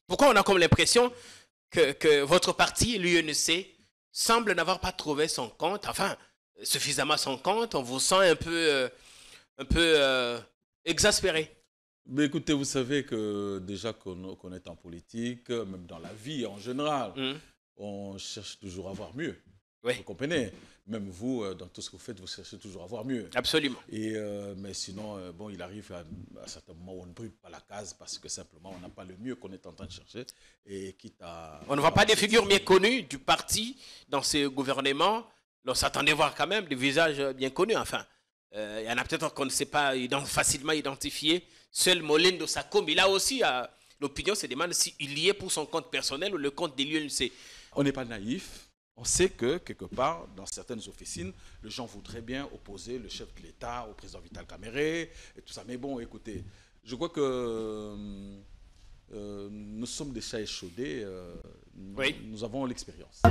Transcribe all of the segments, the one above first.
Pourquoi on a comme l'impression que votre parti, l'UNC, semble n'avoir pas trouvé son compte, enfin, suffisamment son compte, on vous sent un peu exaspéré. Mais écoutez, vous savez que déjà qu'on est en politique, même dans la vie en général, on cherche toujours à avoir mieux. Oui. Vous comprenez? Même vous, dans tout ce que vous faites, vous cherchez toujours à avoir mieux. Absolument. Mais sinon, bon, il arrive à certains moments où on ne brûle pas la case parce que simplement, on n'a pas le mieux qu'on est en train de chercher. Et quitte à... On ne voit pas des figures bien connues du parti dans ce gouvernement. On s'attendait voir quand même des visages bien connus. Enfin, il y en a peut-être qu'on ne sait pas facilement identifier. Seul Moline de Sakom, il a aussi, l'opinion se demande s'il y est pour son compte personnel ou le compte de l'UNC. On n'est pas naïf. On sait que, quelque part, dans certaines officines, les gens voudraient bien opposer le chef de l'État au président Vital Kamerhe et tout ça. Mais bon, écoutez, je crois que nous sommes des chats échaudés. Oui. Nous avons l'expérience.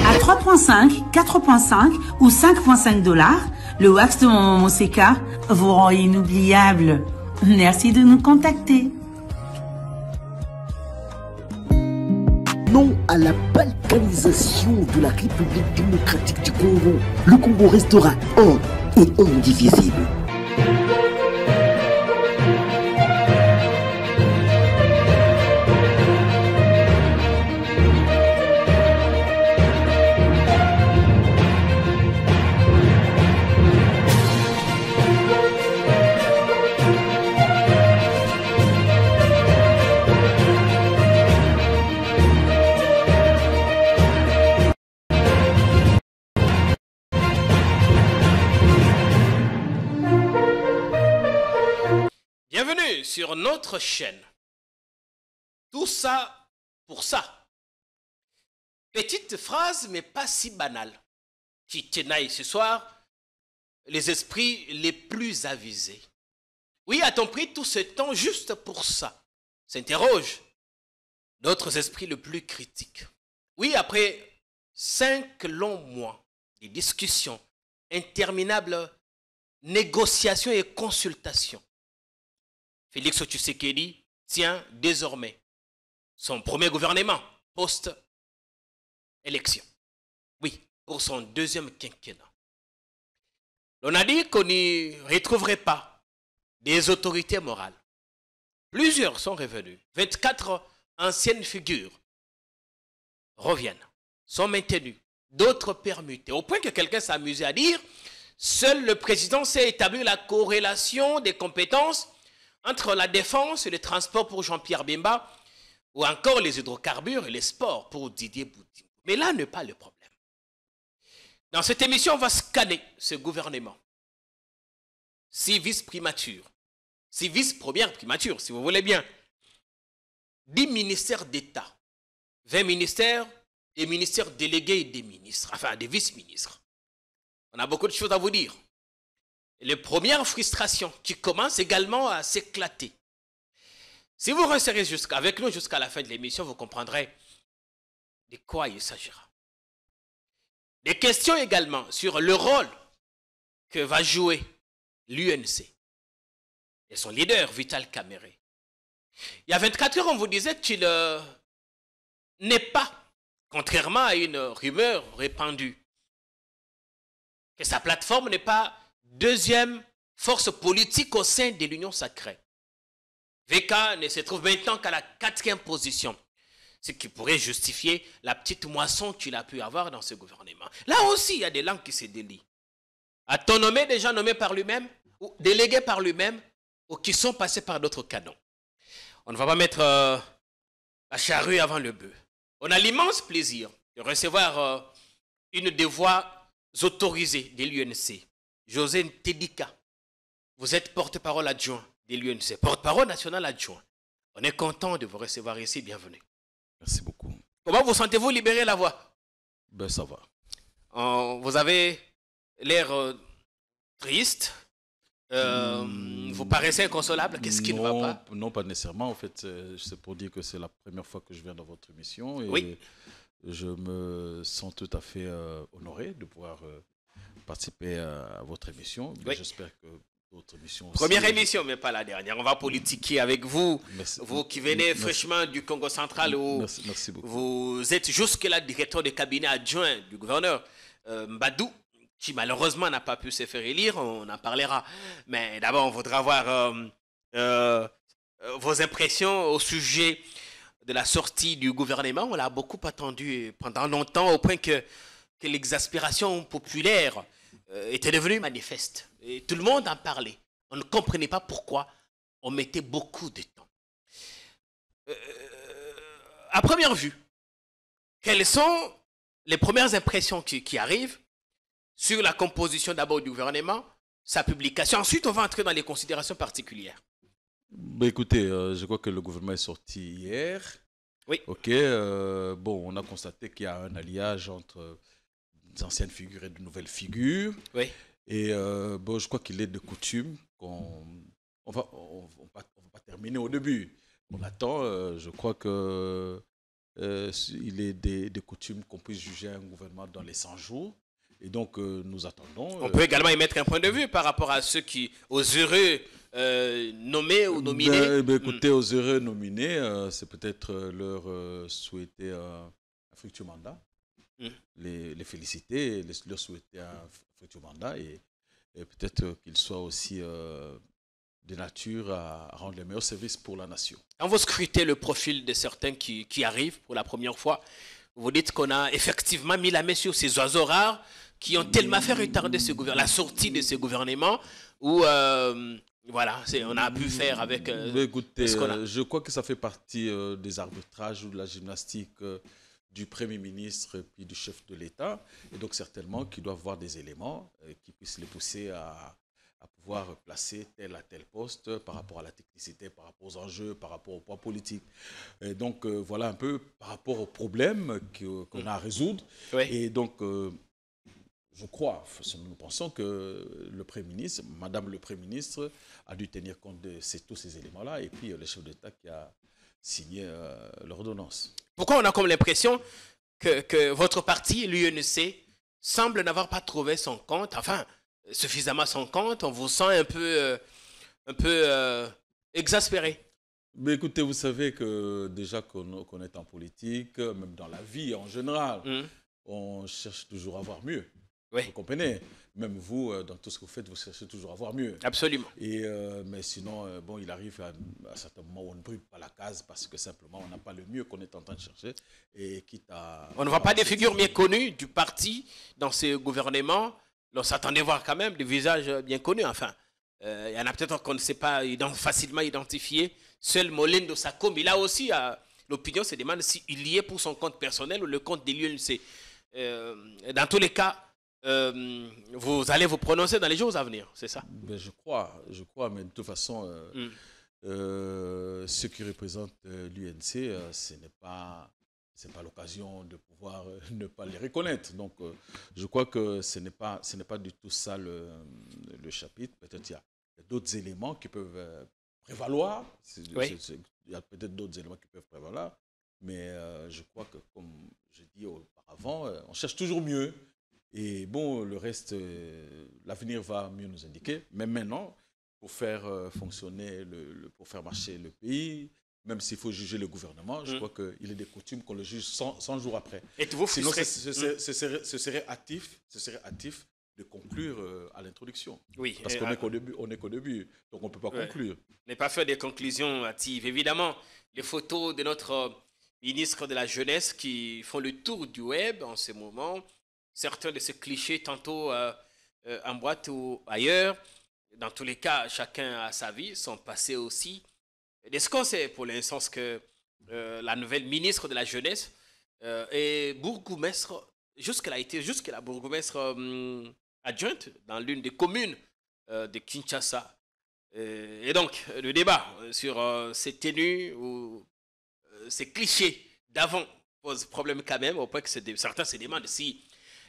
À 3,5, 4,5 ou 5,5 $, le wax de Maman Monseka vous rend inoubliable. Merci de nous contacter. Non à la balkanisation de la République démocratique du Congo. Le Congo restera un et indivisible. Bienvenue sur notre chaîne. Tout ça pour ça. Petite phrase, mais pas si banale, qui tenaille ce soir les esprits les plus avisés. Oui, a-t-on pris tout ce temps juste pour ça? S'interroge d'autres esprits les plus critiques. Oui, après 5 longs mois de discussions, interminables négociations et consultations, Félix Tshisekedi tient désormais son premier gouvernement post-élection. Oui, pour son deuxième quinquennat. On a dit qu'on n'y retrouverait pas des autorités morales. Plusieurs sont revenus. 24 anciennes figures reviennent, sont maintenues, d'autres permutées. Au point que quelqu'un s'est amusé à dire, seul le président sait établir la corrélation des compétences entre la défense et le transport pour Jean-Pierre Bemba, ou encore les hydrocarbures et les sports pour Didier Boutin. Mais là n'est pas le problème. Dans cette émission, on va scanner ce gouvernement. 6 vice-primatures, 6 vice-premières primatures, si vous voulez bien. 10 ministères d'État, 20 ministères, des ministères délégués et des ministres, enfin des vice-ministres. On a beaucoup de choses à vous dire. Et les premières frustrations qui commencent également à s'éclater. Si vous resterez avec nous jusqu'à la fin de l'émission, vous comprendrez de quoi il s'agira. Des questions également sur le rôle que va jouer l'UNC et son leader, Vital Kamerhe. Il y a 24 heures, on vous disait qu'il n'est pas, contrairement à une rumeur répandue, que sa plateforme n'est pas deuxième force politique au sein de l'Union sacrée. VK ne se trouve maintenant qu'à la 4e position, ce qui pourrait justifier la petite moisson qu'il a pu avoir dans ce gouvernement. Là aussi, il y a des langues qui se délient. A-t-on nommé des gens nommés par lui-même, ou délégués par lui-même, ou qui sont passés par d'autres canons? On ne va pas mettre la charrue avant le bœuf. On a l'immense plaisir de recevoir une des voix autorisées de l'UNC, José Ntedika. Vous êtes porte-parole adjoint de l'UNC, porte-parole national adjoint. On est content de vous recevoir ici, bienvenue. Merci beaucoup. Comment vous sentez-vous libérer la voix? Ben, ça va. Vous avez l'air triste, Vous paraissez inconsolable. Qu'est-ce qui ne va pas? Non, pas nécessairement. En fait, c'est pour dire que c'est la première fois que je viens dans votre émission. Et Oui. je me sens tout à fait honoré de pouvoir participer à votre émission. Oui. J'espère que d'autres émissions aussi. Première émission, mais pas la dernière. On va politiquer avec vous. Merci. Vous qui venez Merci. fraîchement du Congo central, où Merci beaucoup. vous êtes jusque-là directeur de cabinet adjoint du gouverneur Mbadou, qui malheureusement n'a pas pu se faire élire. On en parlera. Mais d'abord, on voudra avoir vos impressions au sujet de la sortie du gouvernement. On l'a beaucoup attendu pendant longtemps, au point que l'exaspération populaire était devenue manifeste. Et tout le monde en parlait. On ne comprenait pas pourquoi on mettait beaucoup de temps. À première vue, quelles sont les premières impressions qui arrivent sur la composition d'abord du gouvernement, sa publication? Ensuite, on va entrer dans les considérations particulières. Ben, écoutez, je crois que le gouvernement est sorti hier. Oui. Ok. Bon, on a constaté qu'il y a un alliage entre d'anciennes figures et de nouvelles figures. Oui. Et bon, je crois qu'il est de coutume qu'on on va pas terminer au début. On attend. Je crois que il est de coutume qu'on puisse juger un gouvernement dans les 100 jours. Et donc, nous attendons. On peut également y mettre un point de vue par rapport à ceux aux heureux nommés ou nominés. Écoutez, aux heureux nominés, c'est peut-être leur souhaiter un fructueux mandat. Les féliciter, leur souhaiter un fructueux mandat et peut-être qu'ils soient aussi de nature à rendre les meilleurs services pour la nation. Quand vous scrutez le profil de certains qui arrivent pour la première fois, vous dites qu'on a effectivement mis la main sur ces oiseaux rares qui ont tellement fait retarder la sortie de ce gouvernement où voilà, on a pu faire avec écoutez, ce qu'on a. Je crois que ça fait partie des arbitrages ou de la gymnastique du Premier ministre et puis du chef de l'État. Et donc certainement qu'ils doivent voir des éléments qui puissent les pousser à pouvoir placer tel à tel poste par rapport à la technicité, par rapport aux enjeux, par rapport au poids politique. Et donc voilà un peu par rapport aux problèmes qu'on a à résoudre. Oui. Et donc je crois, nous pensons que le Premier ministre, Madame le Premier ministre, a dû tenir compte de tous ces éléments-là et puis le chef d'État qui a signé l'ordonnance. Pourquoi on a comme l'impression que votre parti, l'UNC, semble n'avoir pas trouvé son compte, enfin, suffisamment son compte? On vous sent un peu exaspéré. Mais écoutez, vous savez que déjà qu'on est en politique, même dans la vie en général, on cherche toujours à avoir mieux. Oui. Vous comprenez? Même vous, dans tout ce que vous faites, vous cherchez toujours à avoir mieux. Absolument. Mais sinon, bon, il arrive à certains moments où on ne brûle pas la case parce que simplement, on n'a pas le mieux qu'on est en train de chercher. Et quitte à... On ne voit pas des figures bien connues du parti dans ce gouvernement. On s'attendait voir quand même des visages bien connus. Enfin, il y en a peut-être qu'on ne sait pas facilement identifier. Seul Molindo Sakombi, là aussi, l'opinion se demande s'il y est pour son compte personnel ou le compte de l'UNC. Dans tous les cas, vous allez vous prononcer dans les jours à venir, c'est ça? Ben, je crois, mais de toute façon, ceux qui représentent l'UNC, ce n'est pas l'occasion de pouvoir ne pas les reconnaître. Donc, je crois que ce n'est pas du tout ça le chapitre. Peut-être il y a d'autres éléments qui peuvent prévaloir. Oui. Il y a peut-être d'autres éléments qui peuvent prévaloir. Mais je crois que, comme je dis auparavant, on cherche toujours mieux. Et bon, le reste, l'avenir va mieux nous indiquer. Mais maintenant, pour faire fonctionner, pour faire marcher le pays, même s'il faut juger le gouvernement, je crois qu'il est de coutume qu'on le juge 100 jours après. Êtes-vous Sinon, frustré? ce serait hâtif de conclure à l'introduction. Oui. Parce qu'on n'est qu'au début, donc on ne peut pas conclure. Ne pas faire des conclusions hâtives. Évidemment, les photos de notre ministre de la Jeunesse qui font le tour du web en ce moment, certains de ces clichés, tantôt en boîte ou ailleurs, dans tous les cas, chacun a sa vie, son passé aussi. Et ce qu'on sait pour l'instant, c'est que la nouvelle ministre de la Jeunesse est bourgmestre, jusqu'à bourgmestre adjointe dans l'une des communes de Kinshasa. Et donc, le débat sur ces tenues ou ces clichés d'avant pose problème quand même, au point que certains se demandent si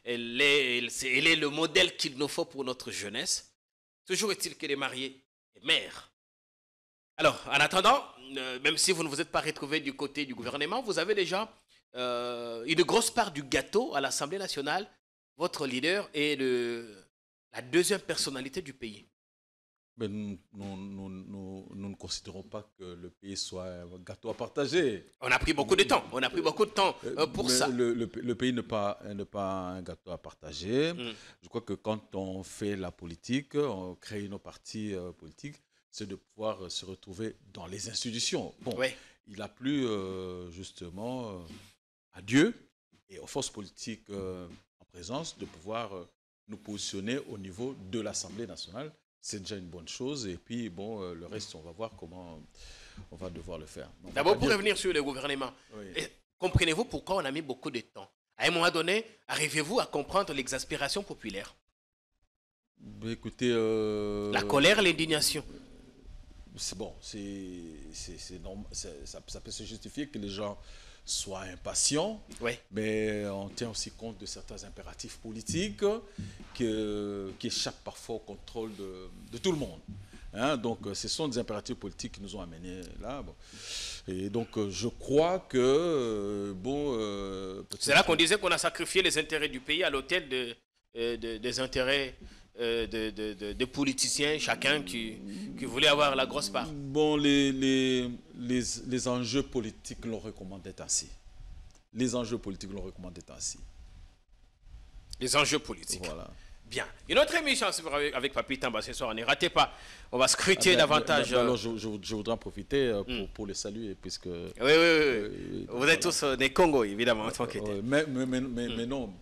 elle est le modèle qu'il nous faut pour notre jeunesse. Toujours est-il qu'elle est mariée et mère. Alors, en attendant, même si vous ne vous êtes pas retrouvé du côté du gouvernement, vous avez déjà une grosse part du gâteau à l'Assemblée nationale. Votre leader est la deuxième personnalité du pays. Mais nous ne considérons pas que le pays soit un gâteau à partager. On a pris beaucoup de temps. On a pris beaucoup de temps pour ça. Le pays n'est pas un gâteau à partager. Je crois que quand on fait la politique, on crée nos partis politiques, c'est de pouvoir se retrouver dans les institutions. Bon, ouais. Il a plu justement à Dieu et aux forces politiques en présence de pouvoir nous positionner au niveau de l'Assemblée nationale. C'est déjà une bonne chose. Et puis, bon, le reste, on va voir comment on va devoir le faire. D'abord, pour revenir sur le gouvernement, oui. Comprenez-vous pourquoi on a mis beaucoup de temps? À un moment donné, arrivez-vous à comprendre l'exaspération populaire? Écoutez... la colère, l'indignation. C'est bon, c'est normal, ça peut se justifier que les gens soient impatients, ouais. Mais on tient aussi compte de certains impératifs politiques qui échappent parfois au contrôle de tout le monde. Hein, donc, ce sont des impératifs politiques qui nous ont amenés là. Bon. Et donc, je crois que... c'est là qu'on disait qu'on a sacrifié les intérêts du pays à l'autel des intérêts de politiciens, chacun qui voulait avoir la grosse part. Bon, les enjeux politiques l'ont recommandé ainsi. Les enjeux politiques l'ont recommandé ainsi. Les enjeux politiques. Voilà. Bien. Une autre émission avec Papi Tamba ce soir, ne ratez pas. On va scruter davantage. Alors, je voudrais en profiter pour les saluer, puisque... Oui. Vous êtes tous des Congos, évidemment, en tant qu'était. Mais non,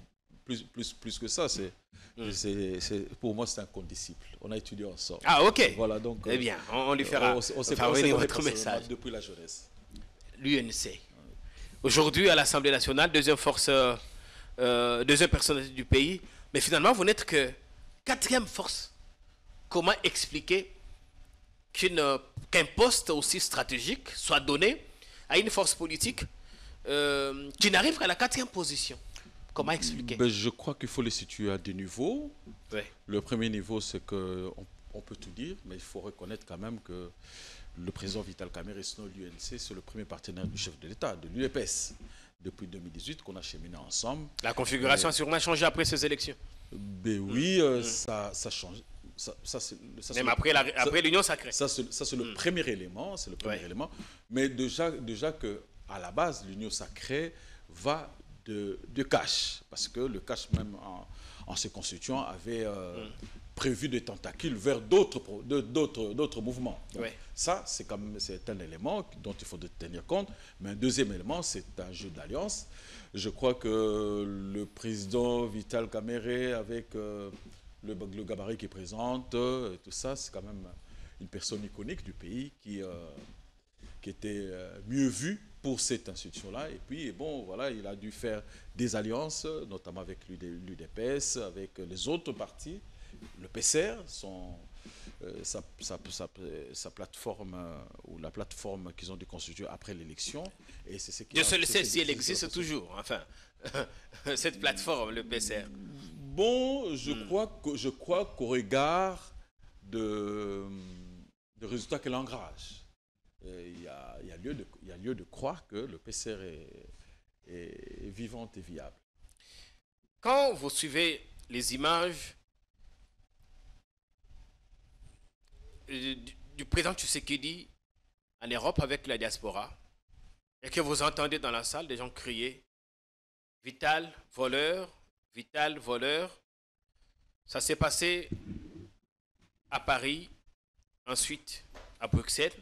plus que ça, pour moi, c'est un condisciple. On a étudié ensemble. Ah, ok. Voilà, donc, eh bien, on lui fera parvenir votre message. Depuis la jeunesse. L'UNC. Aujourd'hui, à l'Assemblée nationale, deuxième personnalité du pays. Mais finalement, vous n'êtes que quatrième force. Comment expliquer qu'un poste aussi stratégique soit donné à une force politique qui n'arrive qu'à la quatrième position? Comment expliquer? Je crois qu'il faut les situer à deux niveaux. Ouais. Le premier niveau, c'est qu'on peut tout dire, mais il faut reconnaître quand même que le président Vital Kamerhe, sinon l'UNC, c'est le premier partenaire du chef de l'État, de l'UDPS, depuis 2018, qu'on a cheminé ensemble. La configuration a sûrement changé après ces élections. Ben oui, ça change. Même après l'Union sacrée. Ça, c'est le premier élément. C'est le premier élément. Mais déjà qu'à la base, l'Union sacrée va de cash. Parce que le cash, même en se constituant, avait prévu des tentacules vers d'autres mouvements. Donc, ça, c'est un élément dont il faut tenir compte. Mais un deuxième élément, c'est un jeu d'alliance. Je crois que le président Vital Kamerhe, avec le gabarit qu'il présente, tout ça, c'est quand même une personne iconique du pays qui était mieux vue pour cette institution-là. Et puis, bon, voilà, il a dû faire des alliances, notamment avec l'UDPS, avec les autres partis. Le PCR, sa plateforme, ou la plateforme qu'ils ont dû constituer après l'élection. Et c'est ce qui... Je sais si elle existe toujours, enfin, cette plateforme, le PCR. Bon, je crois qu'au regard de résultats qu'elle engage, il y a lieu de croire que le PCR est vivant et viable. Quand vous suivez les images du président Tshisekedi en Europe avec la diaspora, et que vous entendez dans la salle des gens crier « Vital, voleur, Vital, voleur », ça s'est passé à Paris, ensuite à Bruxelles.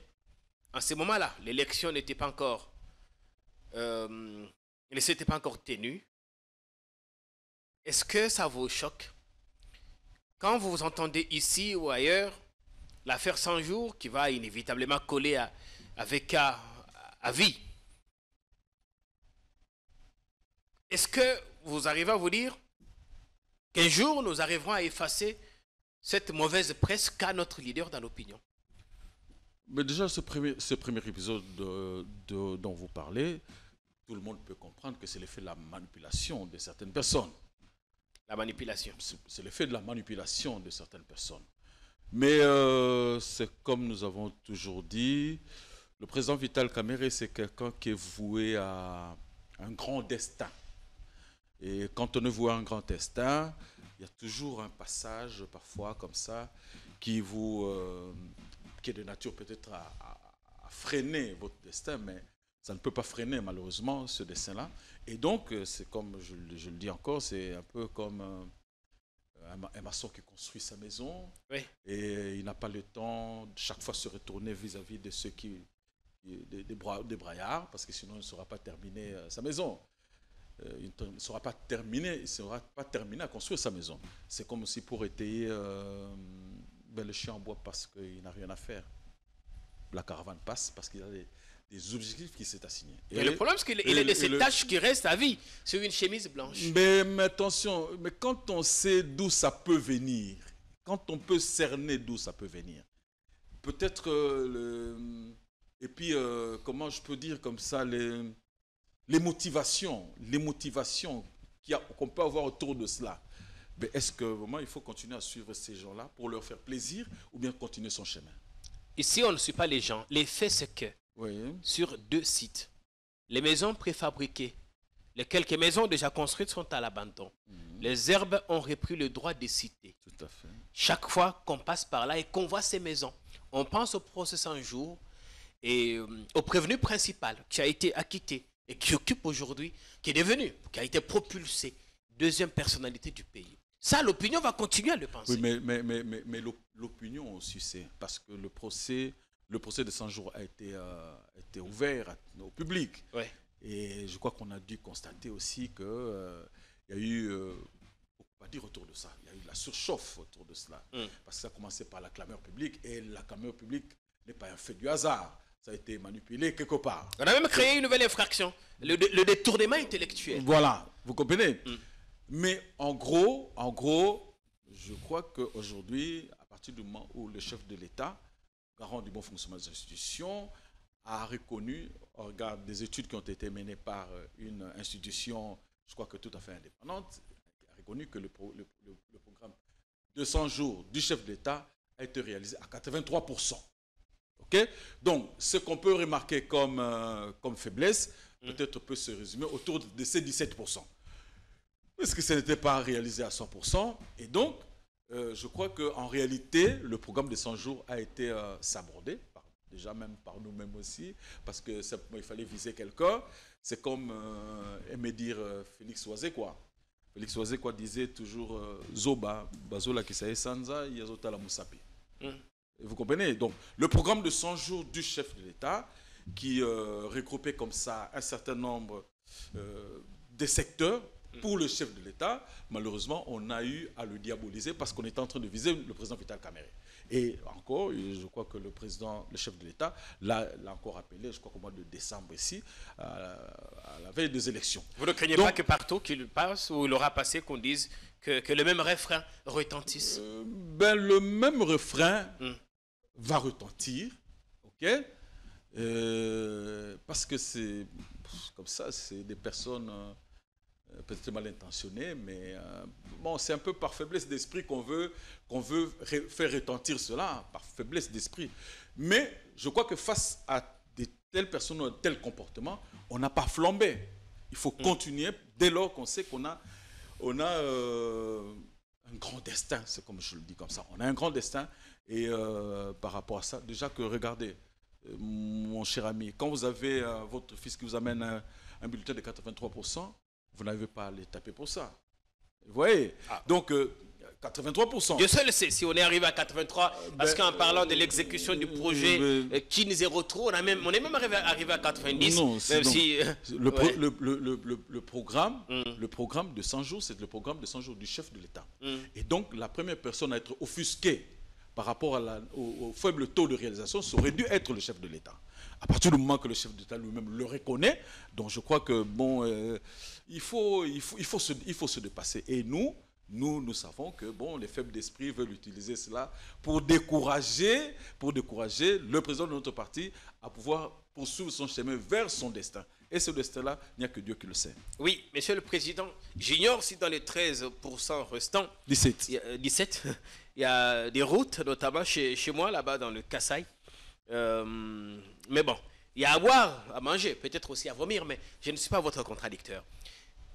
En ce moment-là, l'élection n'était pas encore, ne s'était pas encore tenue. Est-ce que ça vous choque quand vous entendez ici ou ailleurs l'affaire 100 jours qui va inévitablement coller avec à vie? Est-ce que vous arrivez à vous dire qu'un jour nous arriverons à effacer cette mauvaise presse qu'a notre leader dans l'opinion? Mais déjà, ce premier épisode dont vous parlez, tout le monde peut comprendre que c'est l'effet de la manipulation de certaines personnes. La manipulation. C'est l'effet de la manipulation de certaines personnes. Mais c'est comme nous avons toujours dit, le président Vital Kamerhe, c'est quelqu'un qui est voué à un grand destin. Et quand on est voué à un grand destin, il y a toujours un passage, parfois comme ça, qui est de nature peut-être à freiner votre destin, mais ça ne peut pas freiner malheureusement ce destin-là. Et donc, c'est comme je le dis encore, c'est un peu comme un maçon qui construit sa maison, oui, et il n'a pas le temps de chaque fois se retourner vis-à-vis de ceux des braillards, parce que sinon il ne saura pas terminer sa maison. Il ne sera pas terminé à construire sa maison. C'est comme si pour étayer le chien en bois parce qu'il n'a rien à faire. La caravane passe parce qu'il a des objectifs qui s'est assigné. Et le problème, c'est qu'il a de ces tâches qui restent à vie sur une chemise blanche. Mais attention, mais quand on sait d'où ça peut venir, quand on peut cerner d'où ça peut venir, peut-être et puis comment je peux dire comme ça, les motivations qu'on peut avoir autour de cela. Mais est-ce que vraiment il faut continuer à suivre ces gens-là pour leur faire plaisir ou bien continuer son chemin? Ici, on ne suit pas les gens. Les faits, c'est que oui, sur 2 sites, les maisons préfabriquées, les quelques maisons déjà construites sont à l'abandon. Les herbes ont repris le droit de citer. Tout à fait. Chaque fois qu'on passe par là et qu'on voit ces maisons, on pense au procès 100 jours et au prévenu principal qui a été acquitté et qui occupe aujourd'hui, qui est devenu, qui a été propulsé, deuxième personnalité du pays. Ça, l'opinion va continuer à le penser. Oui, mais l'opinion aussi, c'est parce que le procès de 100 jours a été ouvert au public. Ouais. Et je crois qu'on a dû constater aussi qu'il y a eu, on peut pas dire autour de ça, il y a eu la surchauffe autour de cela. Parce que ça a commencé par la clameur publique, et la clameur publique n'est pas un fait du hasard. Ça a été manipulé quelque part. On a même créé une nouvelle infraction, le détournement intellectuel. Voilà, vous comprenez? Mais en gros, je crois qu'aujourd'hui, à partir du moment où le chef de l'État, garant du bon fonctionnement des institutions, a reconnu, au regard des études qui ont été menées par une institution, je crois que tout à fait indépendante, a reconnu que le programme 200 jours du chef de l'État a été réalisé à 83%. Okay? Donc, ce qu'on peut remarquer comme faiblesse, peut-être peut se résumer autour de ces 17%. Parce que ça n'était pas réalisé à 100%. Et donc, je crois qu'en réalité, le programme de 100 jours a été sabordé, déjà même par nous-mêmes aussi, parce que simplement il fallait viser quelqu'un. C'est comme aimait dire Félix Oisé, quoi. Félix Oisé, quoi, disait toujours Zoba, Bazola Kisaye Sanza, Yazota la Moussapi. Vous comprenez? Donc, le programme de 100 jours du chef de l'État, qui regroupait comme ça un certain nombre de secteurs, pour le chef de l'État, malheureusement, on a eu à le diaboliser parce qu'on était en train de viser le président Vital Kamerhe. Et encore, je crois que le chef de l'État, l'a encore appelé, je crois qu'au mois de décembre ici, à la veille des élections. Vous ne craignez pas que partout qu'il passe, ou il aura passé, qu'on dise que le même refrain retentisse? Le même refrain va retentir, ok? Parce que c'est comme ça, c'est des personnes peut-être mal intentionnées, mais bon, c'est un peu par faiblesse d'esprit qu'on veut faire retentir cela, par faiblesse d'esprit. Mais je crois que face à de telles personnes, de tels comportements, on n'a pas flambé. Il faut continuer dès lors qu'on sait qu'on a un grand destin, c'est comme je le dis comme ça. On a un grand destin et par rapport à ça, déjà que regardez, mon cher ami, quand vous avez votre fils qui vous amène un bulletin de 83%, vous n'avez pas à les taper pour ça. Vous voyez? Donc, 83%. Dieu seul sait si on est arrivé à 83, parce qu'en parlant de l'exécution du projet Kin 03, on est même arrivé à 90. Non, même si, le programme de 100 jours, c'est le programme de 100 jours du chef de l'État. Et donc, la première personne à être offusquée par rapport au faible taux de réalisation, ça aurait dû être le chef de l'État. À partir du moment que le chef d'État lui-même le reconnaît, donc je crois que bon, il faut se dépasser. Et nous, Nous savons que bon, les faibles d'esprit veulent utiliser cela pour décourager le président de notre parti à pouvoir poursuivre son chemin vers son destin. Et ce destin-là, il n'y a que Dieu qui le sait. Oui, Monsieur le Président, j'ignore si dans les 13% restants, 17. 17, il y a des routes, notamment chez moi, là-bas dans le Kasaï. Mais bon, il y a à boire, à manger, peut-être aussi à vomir, mais je ne suis pas votre contradicteur.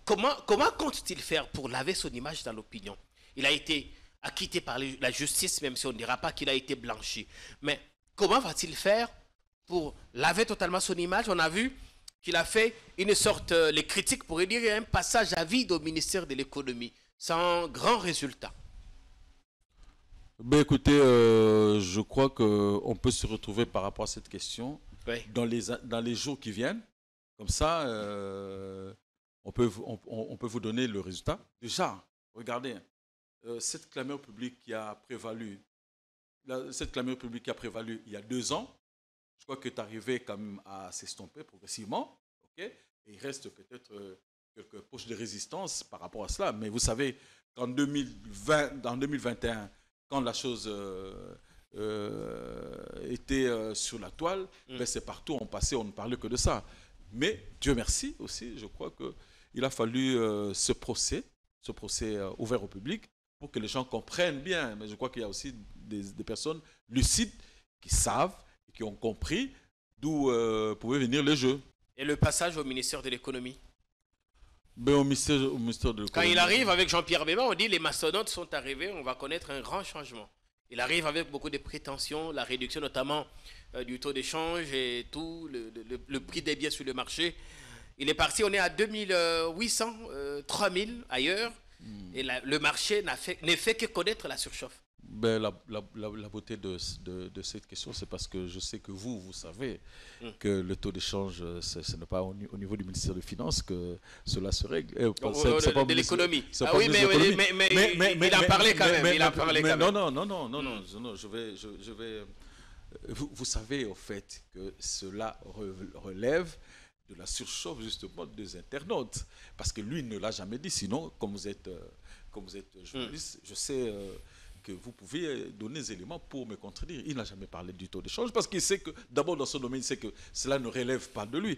Comment compte-t-il faire pour laver son image dans l'opinion? Il a été acquitté par la justice, même si on ne dira pas qu'il a été blanchi. Mais comment va-t-il faire pour laver totalement son image? On a vu qu'il a fait une sorte, les critiques pourraient dire, un passage à vide au ministère de l'économie, sans grand résultat. Ben écoutez, je crois qu'on peut se retrouver par rapport à cette question dans les jours qui viennent. Comme ça, on peut vous donner le résultat. Déjà, regardez, cette clameur publique qui a prévalu, il y a 2 ans, je crois que tu arrivé quand même à s'estomper progressivement. Okay? Et il reste peut-être quelques poches de résistance par rapport à cela. Mais vous savez qu'en 2021, quand la chose était sur la toile, ben c'est partout, on ne parlait que de ça. Mais Dieu merci aussi, je crois qu'il a fallu ce procès ouvert au public pour que les gens comprennent bien. Mais je crois qu'il y a aussi des personnes lucides qui savent et qui ont compris d'où pouvaient venir les jeux. Et le passage au ministère de l'économie? Ben, au ministère de l'économie. Quand il arrive avec Jean-Pierre Bemba, on dit les mastodontes sont arrivés, on va connaître un grand changement. Il arrive avec beaucoup de prétentions, la réduction notamment du taux d'échange et tout, le prix des biens sur le marché. Il est parti, on est à 2800, 3000 ailleurs, et le marché ne fait que connaître la surchauffe. Ben, la beauté de cette question, c'est parce que je sais que vous savez que le taux d'échange, ce n'est pas au niveau du ministère des Finances que cela se règle. De l'économie. Ah oui, mais il en parlait quand même. Non, je vais vous savez au fait que cela relève de la surchauffe justement des internautes. Parce que lui ne l'a jamais dit. Sinon, comme vous êtes journaliste, je sais que vous pouvez donner des éléments pour me contredire. Il n'a jamais parlé du taux d'échange parce qu'il sait que, d'abord dans son domaine, il sait que cela ne relève pas de lui.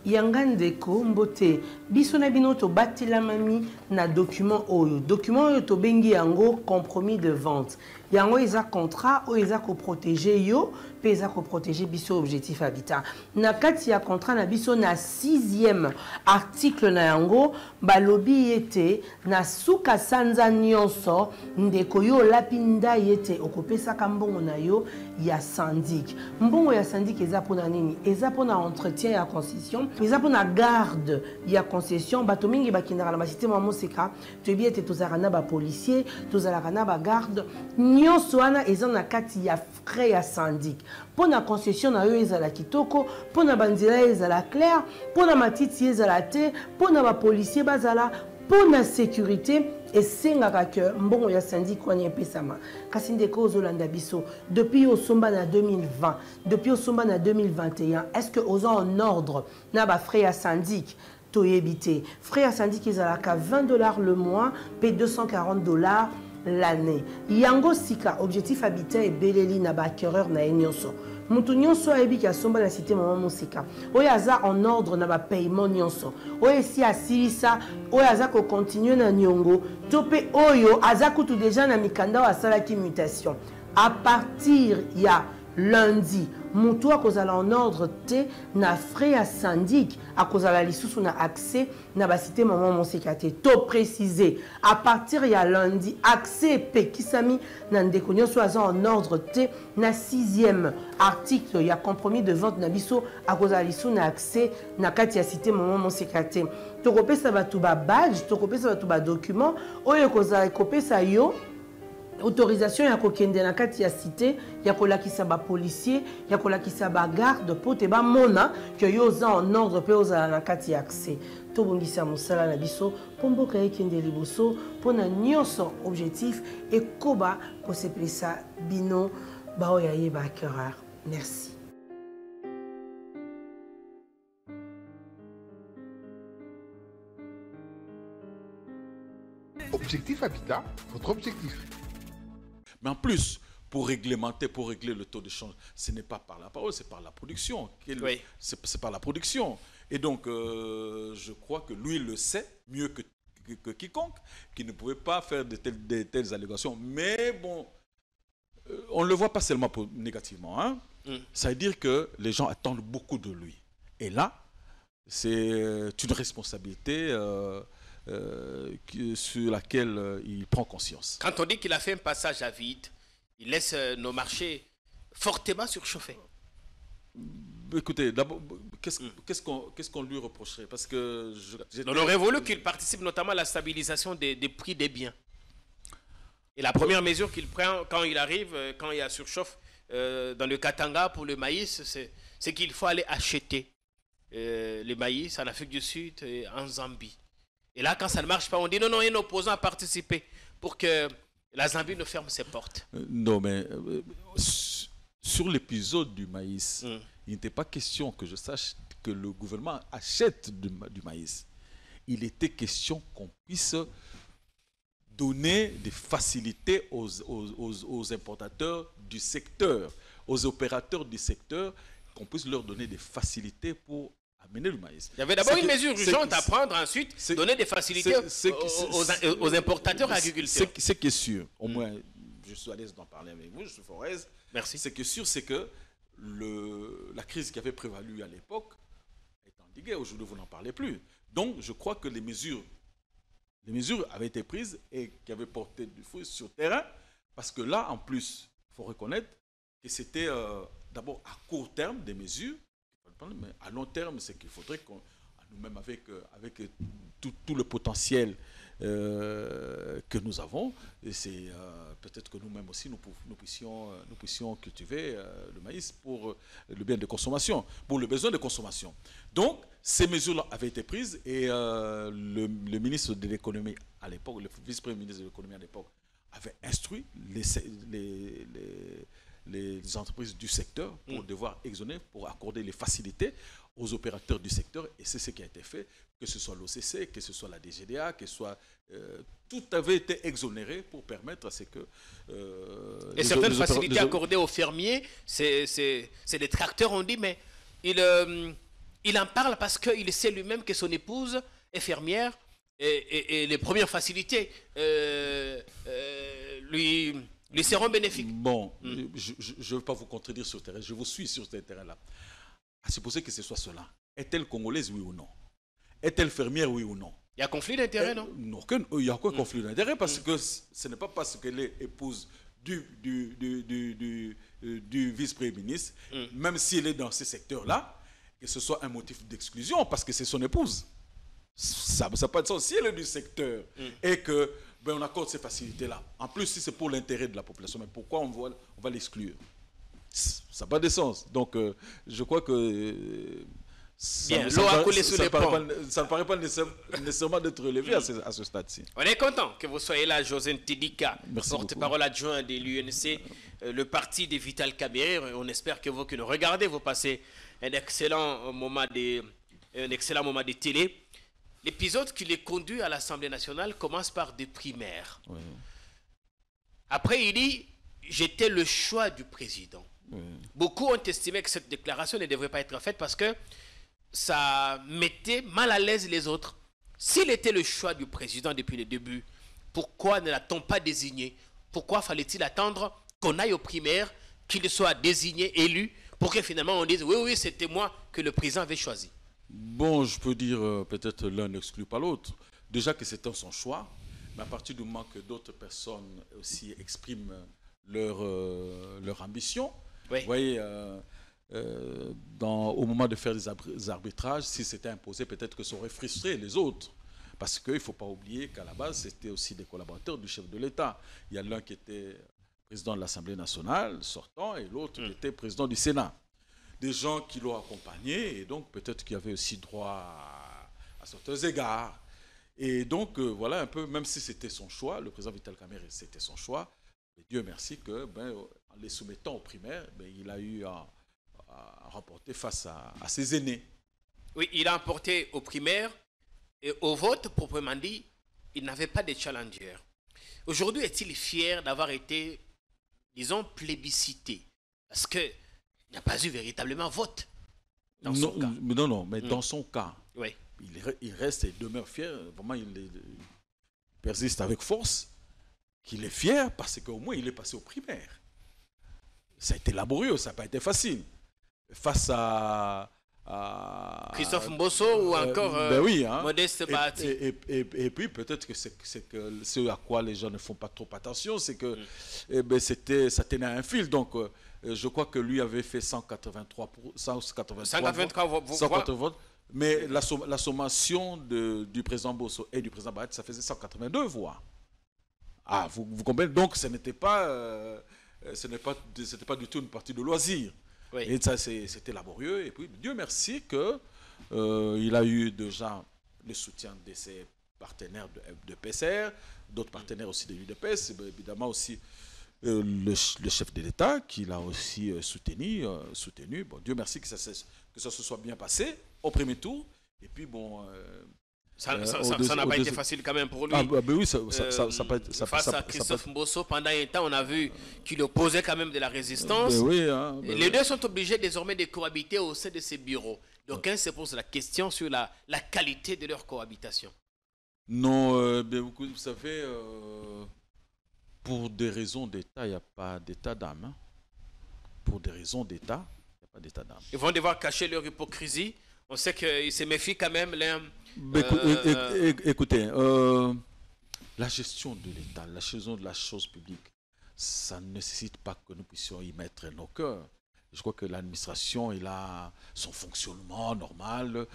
Yangandeko mbote biso na bino to batila mami na document oyo to bengi yango compromis de vente yango eza contrat oyo eza ko protéger yo pe eza ko protéger biso objectif habitat na kati ya contrat na biso na 6e article na yango balobi yete na suka sanza nyonso ndeko yo lapinda yete okopesa kambongo na yo ya syndic mbongo ya syndic eza pona nini eza pona entretien ya concession eza pona garde ya concession bato mingi bakindaka na basystème ya moseka toyebi ete tozalaka na bapolicier tozalaka na bagarde nyonso wana eza na kati ya frais ya syndic mpona concession na yo ezala kitoko mpona banzela ezala clair mpona matiti ezala te mpona bapolicier bazala mpona sécurité esengaka ke mbongo ya syndic wana epesama kasi ndeko ozolanda biso depuis osomba na 2020 depuis osomba na 2021 est-ce que oza en ordre na bafrais ya syndic toyebi te frais ya syndic ezalaka $20 le mois pe $240 l'année yango sika objectif habitat ebeleli na baacquéreur na ye nyonso mutu nyonso ayebi ki asomba na cité mama mosika oyo aza en ordre na bapaiement nyonso oyo esi asilisa oyo aza kocontinue na niongo to mpe oyo aza kutu deja na mikanda oyo asalaki mutation à partir ya lundi mutu akozala en ordre te na frais ya syndic akozala lisusu na accès na basité mama mosika te to préciser à partir ya lundi accès epekisami na ndeko nyonso aza en ordre te na 6e article ya compromis de vente na biso akozala lisusu na accès na kati ya cité mama mosika te tokopesa bato babadge tokopesa bato badocument oyo ekozala ekopesa yo autorisation ya kokende na kati ya cité ya kolakisa ba policier ya kolakisa ba garde po te ba mona que yo za en ordre pe ozala na kati ya accès to bongisa mosala na biso po mboka ekende liboso pona nyonso objectif ekoba kosepelisa bino bao ya yeba acquéreur. Merci. Objectif Habitat, votre objectif. Mais en plus, pour régler le taux de change, ce n'est pas par la parole, c'est par la production. Oui. C'est par la production. Et donc, je crois que lui le sait mieux que quiconque, qui ne pouvait pas faire de telles allégations. Mais bon, on ne le voit pas seulement négativement. Hein. Ça veut dire que les gens attendent beaucoup de lui. Et là, c'est une responsabilité sur laquelle il prend conscience. Quand on dit qu'il a fait un passage à vide, il laisse nos marchés fortement surchauffés. Écoutez, d'abord, qu'est-ce qu'on lui reprocherait? Parce que on aurait voulu qu'il participe notamment à la stabilisation des prix des biens. Et la première mesure qu'il prend quand il arrive, quand il y a surchauffe dans le Katanga pour le maïs, c'est qu'il faut aller acheter le maïs en Afrique du Sud et en Zambie. Et là, quand ça ne marche pas, on dit non, il y a un opposant à participer pour que la Zambie ne ferme ses portes. Non, mais sur l'épisode du maïs, il n'était pas question que je sache que le gouvernement achète du maïs. Il était question qu'on puisse donner des facilités aux importateurs du secteur, aux opérateurs du secteur, qu'on puisse leur donner des facilités pour amener le maïs. Il y avait d'abord une mesure urgente à prendre, ensuite donner des facilités aux importateurs et agriculteurs. Ce qui est sûr, au moins je suis à l'aise d'en parler avec vous, je suis fort aise. Merci. Ce qui est sûr, c'est que la crise qui avait prévalu à l'époque est endiguée. Aujourd'hui, vous n'en parlez plus. Donc, je crois que les mesures avaient été prises et qui avaient porté du fruit sur le terrain. Parce que là, en plus, il faut reconnaître que c'était d'abord à court terme des mesures, mais à long terme, c'est qu'il faudrait qu'on, nous-mêmes avec tout le potentiel que nous avons, et c'est peut-être que nous-mêmes aussi nous puissions cultiver le maïs pour le bien de consommation, pour le besoin de consommation. Donc, ces mesures-là avaient été prises et le ministre de l'économie à l'époque, le vice-premier ministre de l'économie à l'époque, avait instruit les entreprises du secteur pour devoir exonérer, pour accorder les facilités aux opérateurs du secteur, et c'est ce qui a été fait, que ce soit l'OCC, que ce soit la DGDA, que ce soit tout avait été exonéré pour permettre à ce que et certaines facilités accordées aux fermiers, c'est les tracteurs, on dit, mais il en parle parce qu'il sait lui-même que son épouse est fermière et les premières facilités lui seront bénéfiques. Bon, je ne veux pas vous contredire sur le terrain, je vous suis sur ce terrain-là. À supposer que ce soit cela. Est-elle congolaise, oui ou non? Est-elle fermière, oui ou non? Il y a conflit d'intérêt, non? Non, il n'y a aucun conflit d'intérêt parce que ce n'est pas parce qu'elle est épouse du vice-premier ministre, même si elle est dans ce secteur-là, que ce soit un motif d'exclusion parce que c'est son épouse. Ça n'a pas de sens. Si elle est du secteur et que on accorde ces facilités-là, en plus si c'est pour l'intérêt de la population, mais pourquoi on va l'exclure? Ça n'a pas de sens. Donc je crois que ça ne paraît pas nécessairement d'être relevé à ce stade-ci. On est content que vous soyez là, José Tidika, porte-parole adjoint de l'UNC, le parti de Vital Kamerhe. On espère que vous qui nous regardez, vous passez un excellent moment de télé. L'épisode qui les conduit à l'Assemblée nationale commence par des primaires. Oui. Après, il dit « J'étais le choix du président ». Beaucoup ont estimé que cette déclaration ne devrait pas être faite parce que ça mettait mal à l'aise les autres. S'il était le choix du président depuis le début, pourquoi ne l'a-t-on pas désigné? Pourquoi fallait-il attendre qu'on aille aux primaires, qu'il soit désigné, élu, pour que finalement on dise « Oui, c'était moi que le président avait choisi ». Bon, je peux dire peut-être l'un n'exclut pas l'autre. Déjà que c'était son choix, mais à partir du moment que d'autres personnes aussi expriment leur ambition, oui. Vous voyez, au moment de faire des arbitrages, si c'était imposé, peut-être que ça aurait frustré les autres. Parce qu'il ne faut pas oublier qu'à la base, c'était aussi des collaborateurs du chef de l'État. Il y a l'un qui était président de l'Assemblée nationale, sortant, et l'autre qui était président du Sénat. Des gens qui l'ont accompagné, et donc peut-être qu'il y avait aussi droit à certains égards. Et donc, voilà un peu, même si c'était son choix, le président Vital Kamerhe, c'était son choix, mais Dieu merci que, en les soumettant aux primaires, il a eu à remporter face à ses aînés. Oui, il a remporté aux primaires et au vote, proprement dit, il n'avait pas de challenger. Aujourd'hui, est-il fier d'avoir été, disons, plébiscité? Parce qu'il n'y a pas eu véritablement vote dans son cas. Non, mais dans son cas, Oui. il reste et demeure fier. Vraiment, il persiste avec force qu'il est fier parce qu'au moins, il est passé aux primaires. Ça a été laborieux, ça n'a pas été facile. Face à Christophe Mbosso ou encore ben oui, hein. Modeste Bahati. Et puis peut-être que c'est que ce à quoi les gens ne font pas trop attention, c'est que ça tenait à un fil. Donc je crois que lui avait fait 183 votes. Mais la sommation du président Mbosso et du président Bahati, ça faisait 182 voix. Ah, vous comprenez? Donc ce n'était pas du tout une partie de loisir. Oui. Et ça, c'était laborieux. Et puis, Dieu merci qu'il a eu déjà le soutien de ses partenaires de PCR, d'autres partenaires aussi de l'UDPS, évidemment aussi le chef de l'État qui l'a aussi soutenu. Bon, Dieu merci que ça se soit bien passé au premier tour. Et puis, bon... Ça n'a pas été facile quand même pour lui. Ah, ben oui, face à Christophe Mbosso, pendant un temps, on a vu qu'il opposait quand même de la résistance. Les deux sont obligés désormais de cohabiter au sein de ces bureaux. Donc, se pose la question sur la qualité de leur cohabitation. Non, vous savez, pour des raisons d'État, il n'y a pas d'état d'âme. Hein. Pour des raisons d'État, il n'y a pas d'état d'âme. Ils vont devoir cacher leur hypocrisie. On sait qu'ils se méfient quand même l'un. Écoutez, la gestion de l'État, la gestion de la chose publique, ça ne nécessite pas que nous puissions y mettre nos cœurs. Je crois que l'administration, il a son fonctionnement normal.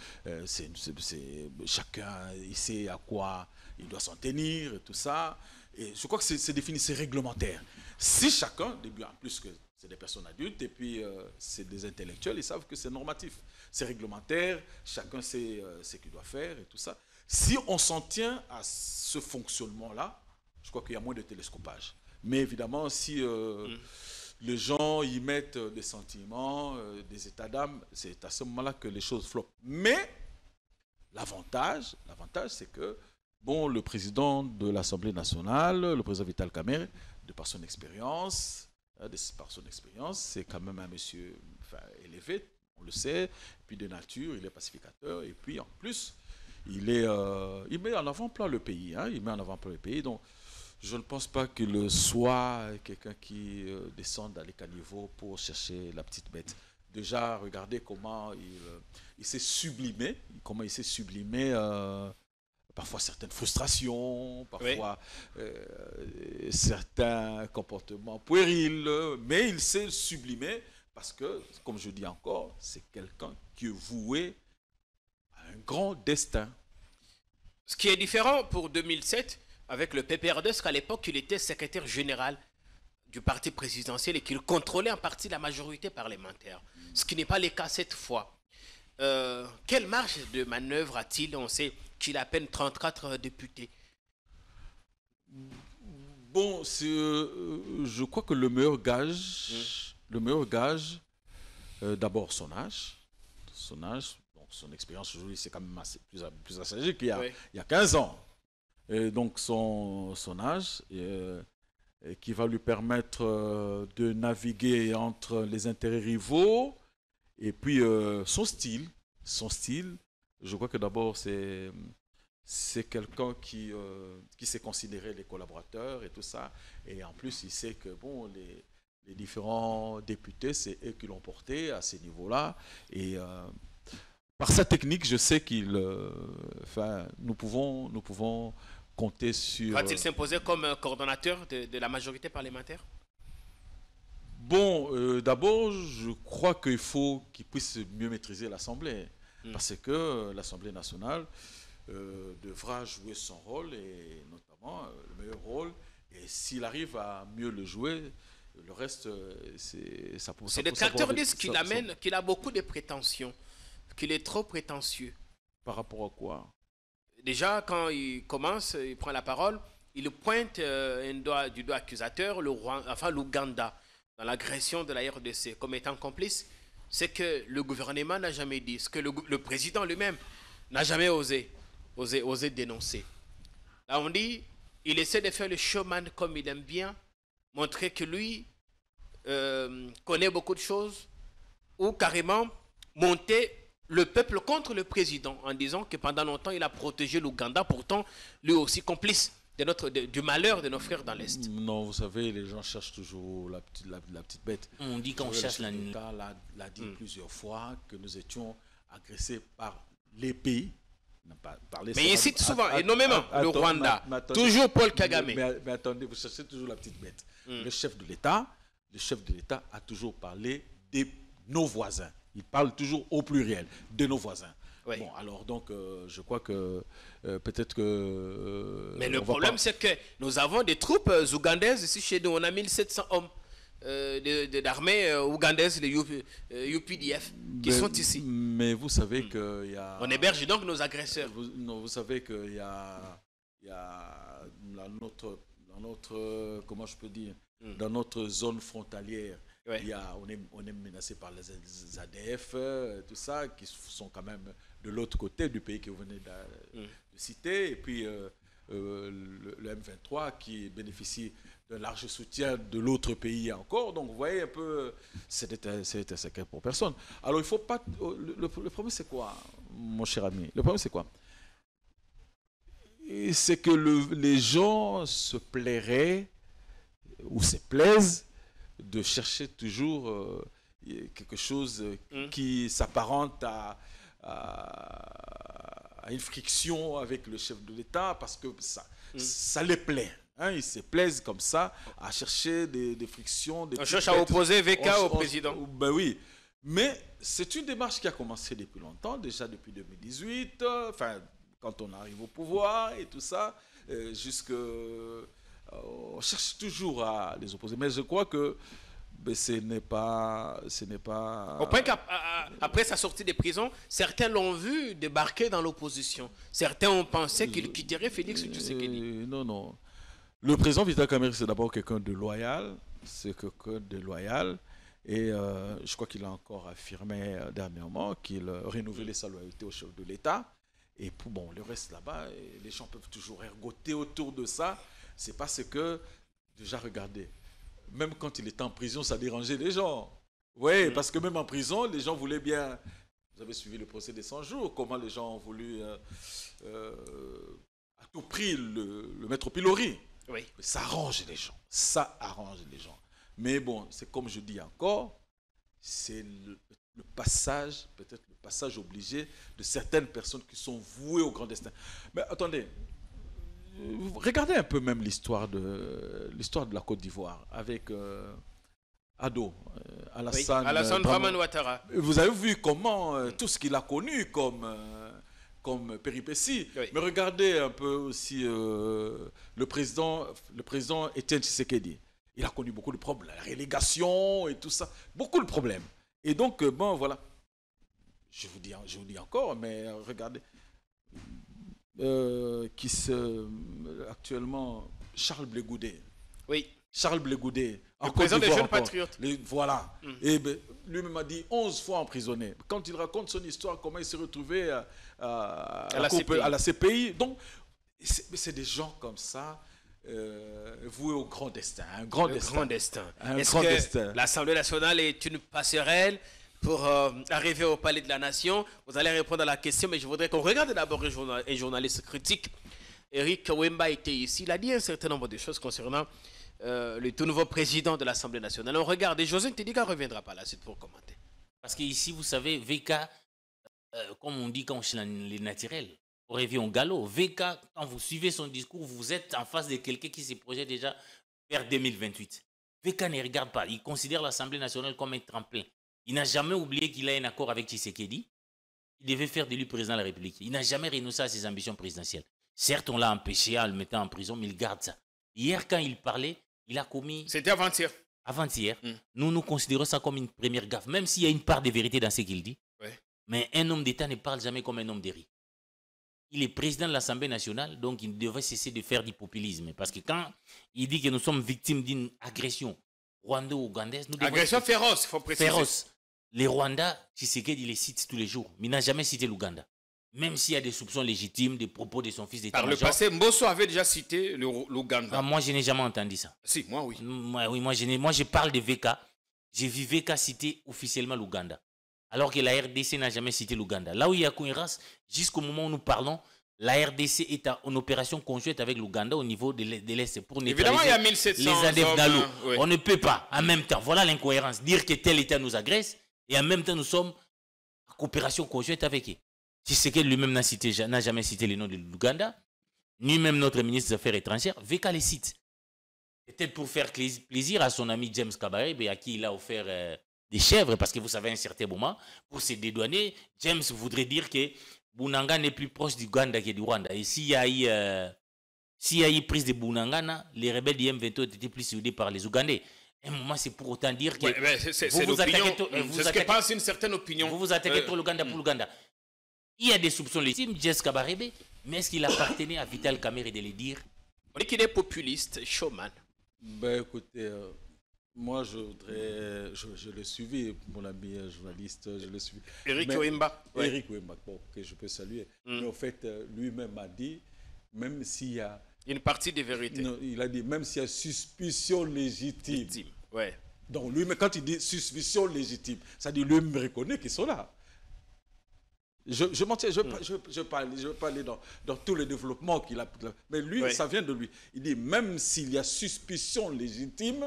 Chacun, il sait à quoi il doit s'en tenir et tout ça. Et je crois que c'est défini, c'est réglementaire. Si chacun, en plus que c'est des personnes adultes et puis c'est des intellectuels, ils savent que c'est normatif. C'est réglementaire, chacun sait ce qu'il doit faire et tout ça. Si on s'en tient à ce fonctionnement-là, je crois qu'il y a moins de télescopage. Mais évidemment, si les gens y mettent des sentiments, des états d'âme, c'est à ce moment-là que les choses floppent. Mais l'avantage, c'est que le président de l'Assemblée nationale, le président Vital Kamerhe, de par son expérience, c'est quand même un monsieur élevé, on le sait, puis de nature, il est pacificateur, et puis en plus, il met en avant-plan le pays. Hein, il met en avant-plan le pays, donc je ne pense pas qu'il soit quelqu'un qui descende à les caniveaux pour chercher la petite bête. Déjà, regardez comment il s'est sublimé, parfois certaines frustrations, parfois certains comportements puérils, mais il s'est sublimé parce que, comme je dis encore, c'est quelqu'un qui est voué à un grand destin. Ce qui est différent pour 2007 avec le PPRD, c'est qu'à l'époque, il était secrétaire général du parti présidentiel et qu'il contrôlait en partie la majorité parlementaire, ce qui n'est pas le cas cette fois. Quelle marge de manœuvre a-t-il? On sait qu'il a à peine 34 députés. Bon, je crois que le meilleur gage, d'abord son âge, donc son expérience aujourd'hui, c'est quand même plus âgé qu'il y a 15 ans. Et donc son âge, qui va lui permettre de naviguer entre les intérêts rivaux, et puis son style, je crois que d'abord c'est quelqu'un qui sait considérer les collaborateurs et tout ça, et en plus il sait que les différents députés, c'est eux qui l'ont porté à ces niveaux-là, et par sa technique, je sais nous pouvons compter sur... Va-t-il s'imposer comme coordonnateur de la majorité parlementaire? Bon, d'abord, je crois qu'il faut qu'il puisse mieux maîtriser l'Assemblée, parce que l'Assemblée nationale devra jouer son rôle, et notamment le meilleur rôle, et s'il arrive à mieux le jouer, le reste, ça peut... C'est des tracteurs disent qu'il a beaucoup de prétentions, qu'il est trop prétentieux. Par rapport à quoi? Déjà, quand il commence, il prend la parole, il pointe du doigt accusateur l'Ouganda dans l'agression de la RDC comme étant complice. C'est que le gouvernement n'a jamais dit, ce que le président lui-même n'a jamais osé dénoncer. Là, on dit, il essaie de faire le showman comme il aime bien, montrer que lui connaît beaucoup de choses, ou carrément monter le peuple contre le président en disant que pendant longtemps, il a protégé l'Ouganda, pourtant, lui aussi complice du malheur de nos frères dans l'Est. Non, vous savez, les gens cherchent toujours la petite bête. On dit qu'on cherche la nuit. L'a dit plusieurs fois que nous étions agressés par les pays. Mais il cite souvent, et nommément le Rwanda, toujours Paul Kagame. Mais attendez, vous cherchez toujours la petite bête. Le chef de l'État a toujours parlé de nos voisins. Il parle toujours au pluriel, de nos voisins. Oui. Bon, alors donc, je crois que peut-être que... Mais le problème, c'est que nous avons des troupes ougandaises ici chez nous. On a 1700 hommes d'armée ougandaise, les UPDF, qui sont ici. Mais vous savez qu'il y a... On héberge donc nos agresseurs. Vous savez qu'il y a dans notre comment je peux dire, dans notre zone frontalière, ouais. On est menacé par les ADF, tout ça, qui sont quand même de l'autre côté du pays que vous venez de citer, et puis le M23 qui bénéficie d'un large soutien de l'autre pays encore. Donc vous voyez un peu, c'était secret pour personne. Alors il faut pas... Le problème c'est quoi, mon cher ami? Le problème c'est quoi? C'est que les gens se plairaient ou se plaisent de chercher toujours quelque chose qui s'apparente à une friction avec le chef de l'État, parce que ça les plaît. Hein, ils se plaisent comme ça à chercher des frictions. On cherche à opposer VK au président. Ben oui, mais c'est une démarche qui a commencé depuis longtemps, déjà depuis 2018, enfin, quand on arrive au pouvoir et tout ça, on cherche toujours à les opposer. Mais je crois que ce n'est pas... Au point qu'après sa sortie des prisons, certains l'ont vu débarquer dans l'opposition. Certains ont pensé qu'il quitterait Félix Tshisekedi. Non. Le président Vital Kamerhe, c'est d'abord quelqu'un de loyal. Et je crois qu'il a encore affirmé dernièrement qu'il renouvelait sa loyauté au chef de l'État. Et pour le reste là-bas, les gens peuvent toujours ergoter autour de ça. C'est parce que, déjà regardez, même quand il était en prison, ça dérangeait les gens. Oui, parce que même en prison, les gens voulaient bien... Vous avez suivi le procès des 100 jours, comment les gens ont voulu à tout prix le mettre au pilori. Oui. Mais ça arrange les gens. Mais bon, c'est comme je dis encore, c'est le passage, peut-être le passage obligé de certaines personnes qui sont vouées au grand destin. Mais attendez, regardez un peu même l'histoire de la Côte d'Ivoire avec Alassane Dramane Ouattara. Vous avez vu comment tout ce qu'il a connu comme péripéties. Oui. Mais regardez un peu aussi le président Étienne Tshisekedi. Il a connu beaucoup de problèmes, la relégation et tout ça, beaucoup de problèmes. Et donc, voilà. Je vous dis encore, mais regardez. Actuellement, Charles Blé Goudé. Oui. Charles Blé Goudé. Le président des Jeunes Patriotes. Voilà. Et lui-même a dit 11 fois emprisonné. Quand il raconte son histoire, comment il s'est retrouvé à la CPI. Donc, c'est des gens comme ça, voués au grand destin. Un grand destin. Est-ce que l'Assemblée nationale est une passerelle pour arriver au palais de la nation? Vous allez répondre à la question, mais je voudrais qu'on regarde d'abord un journaliste critique. Eric Wemba était ici. Il a dit un certain nombre de choses concernant le tout nouveau président de l'Assemblée nationale. On regarde, et José Ntedika ne reviendra pas là, c'est pour commenter. Parce qu'ici, vous savez, VK, comme on dit quand chez les naturels, au réveil en galop, VK, quand vous suivez son discours, vous êtes en face de quelqu'un qui se projette déjà vers 2028. VK ne regarde pas. Il considère l'Assemblée nationale comme un tremplin. Il n'a jamais oublié qu'il a un accord avec Tshisekedi. Il devait faire de lui président de la République. Il n'a jamais renoncé à ses ambitions présidentielles. Certes, on l'a empêché en le mettant en prison, mais il garde ça. Hier, quand il parlait, il a commis... C'était avant-hier. Avant-hier. Nous considérons ça comme une première gaffe, même s'il y a une part de vérité dans ce qu'il dit. Ouais. Mais un homme d'État ne parle jamais comme un homme de riz. Il est président de l'Assemblée nationale, donc il devrait cesser de faire du populisme. Parce que quand il dit que nous sommes victimes d'une agression rwando-ougandaise... Agression féroce, il faut préciser. Féroce. Les Rwandais, Tshisekedi les cite tous les jours, mais il n'a jamais cité l'Ouganda. même s'il y a des soupçons légitimes, des propos de son fils Par le d'état-major. passé, Mbosso avait déjà cité l'Ouganda. Ah, moi, je n'ai jamais entendu ça. Si, moi, oui. Moi, je parle de VK. J'ai vu VK citer officiellement l'Ouganda. Alors que la RDC n'a jamais cité l'Ouganda. Là où il y a cohérence, jusqu'au moment où nous parlons, la RDC est en opération conjointe avec l'Ouganda au niveau de l'Est pour Évidemment, il y a neutraliser 1700 les ADF d'Alo. oui. On ne peut pas, en même temps, voilà l'incohérence, dire que tel État nous agresse et en même temps nous sommes en coopération conjointe avec eux. Si c'est que lui-même n'a jamais cité le nom de l'Ouganda, ni même notre ministre des Affaires étrangères, VK les cite. Peut-être pour faire plaisir à son ami James Kabarebe, à qui il a offert des chèvres, parce que vous savez, à un certain moment, pour se dédouaner, James voudrait dire que Bunanga n'est plus proche du Ouganda que du Rwanda. Et s'il y a eu prise de Bunangana, les rebelles du M23 étaient plus soudés par les Ougandais. À un moment, c'est pour autant dire que c'est vous l'opinion. attaquez C'est ce que pense une certaine opinion. vous attaquez trop l'Ouganda pour l'Ouganda. Il y a des soupçons légitimes, Jess Kabarebe, mais est-ce qu'il appartenait à Vital Kamerhe de le dire? On dit qu'il est populiste, showman. Ben écoutez, moi je l'ai suivi, mon ami journaliste, je l'ai suivi. Eric Mais- Wimba. Ouais. Eric Wimba, bon, que je peux saluer. Mais en fait, lui-même a dit, même s'il y a, Une partie des vérités. non, il a dit, même s'il y a suspicion légitime. Légitime. Ouais. Donc lui-même, quand il dit suspicion légitime, ça dit lui-même reconnaît qu'ils sont là. Je m'en tiens, je vais pas aller dans tous les développements qu'il a. Mais lui, Ouais. ça vient de lui. Il dit, même s'il y a suspicion légitime,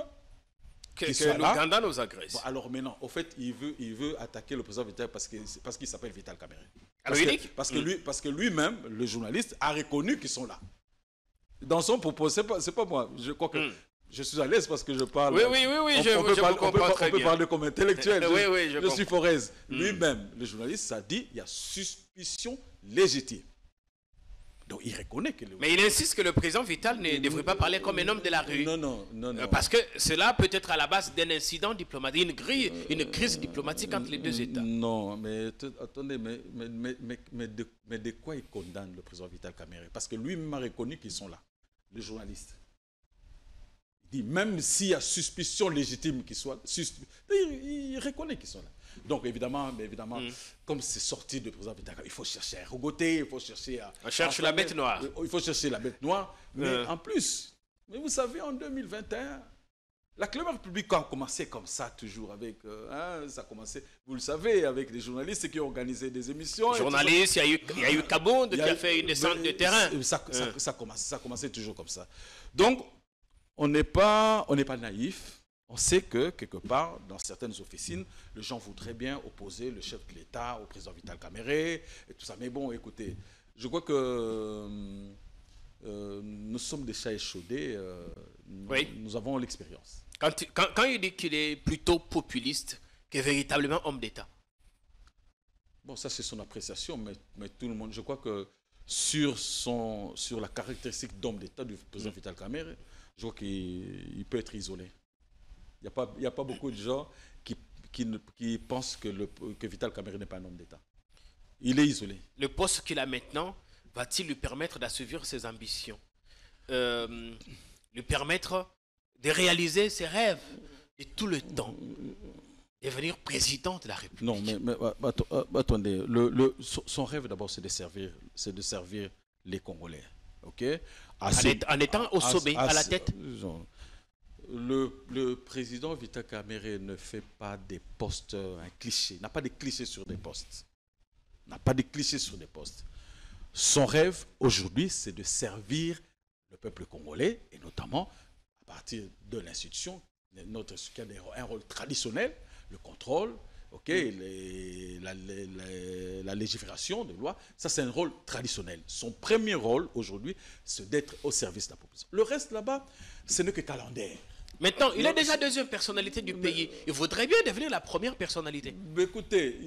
Que qu'il soit là. l'Ouganda nous agresse. Bon, alors maintenant, au fait, il veut attaquer le président Vital parce qu'il s'appelle Vital Kamerhe. Alors, il dit- Parce que lui-même, le journaliste, a reconnu qu'ils sont là. Dans son propos, c'est pas moi. Je crois que je suis à l'aise parce que je parle. Oui, je on peut vous parler- comprends très on peut bien. parler comme intellectuel. Oui, je je suis Forez. Lui-même, le journaliste, a dit il y a suspicion légitime. Donc il reconnaît que. Mais il insiste que le président Vital ne devrait pas parler comme un homme de la rue. Non. Parce que cela peut être à la base d'un incident diplomatique, une crise diplomatique entre les deux États. Non, mais attendez, mais de quoi il condamne le président Vital Kamerhe? Parce que lui-même a reconnu qu'ils sont là, le journaliste. Il dit, même s'il y a suspicion légitime qu'ils soient, il reconnaît qu'ils sont là. Donc évidemment, comme c'est sorti du président Vital Kamerhe, il faut chercher à regoter, il faut chercher à... On cherche la bête noire. Il faut chercher la bête noire, mais en plus, mais vous savez, en 2021... La Claire République a commencé comme ça, toujours avec. Ça a commencé, vous le savez, avec les journalistes qui ont organisé des émissions. Journaliste, il y a eu Kabound qui a fait une descente de terrain. Ça a commencé toujours comme ça. Donc, on n'est pas naïf. On sait que, quelque part, dans certaines officines, les gens voudraient bien opposer le chef de l'État au président Vital Kamerhe et tout ça. Mais bon, écoutez, je crois que nous sommes des chats échaudés. Oui. Nous avons l'expérience. Quand il dit qu'il est plutôt populiste que véritablement homme d'État. Bon, ça c'est son appréciation, mais tout le monde, je crois que sur la caractéristique d'homme d'État du président Vital Kamerhe, je crois qu'il peut être isolé. Il n'y a pas beaucoup de gens qui pensent que Vital Kamerhe n'est pas un homme d'État. Il est isolé. Le poste qu'il a maintenant va-t-il lui permettre d'assouvir ses ambitions, lui permettre de réaliser ses rêves de tout le temps, devenir président de la République? Non, mais attendez, son rêve d'abord c'est de servir les Congolais, ok? En étant au sommet, à la tête. Le président Vital Kamerhe ne fait pas des postes, un cliché, n'a pas de clichés sur des postes. N'a pas de clichés sur des postes. Son rêve aujourd'hui, c'est de servir le peuple congolais, et notamment à partir de l'institution, qui a un rôle traditionnel, le contrôle, la légifération des lois, ça c'est un rôle traditionnel. Son premier rôle aujourd'hui, c'est d'être au service de la population. Le reste là-bas, ce n'est que calendaire. Maintenant, il est déjà deuxième personnalité du pays. Il voudrait bien devenir la première personnalité. Mais écoutez,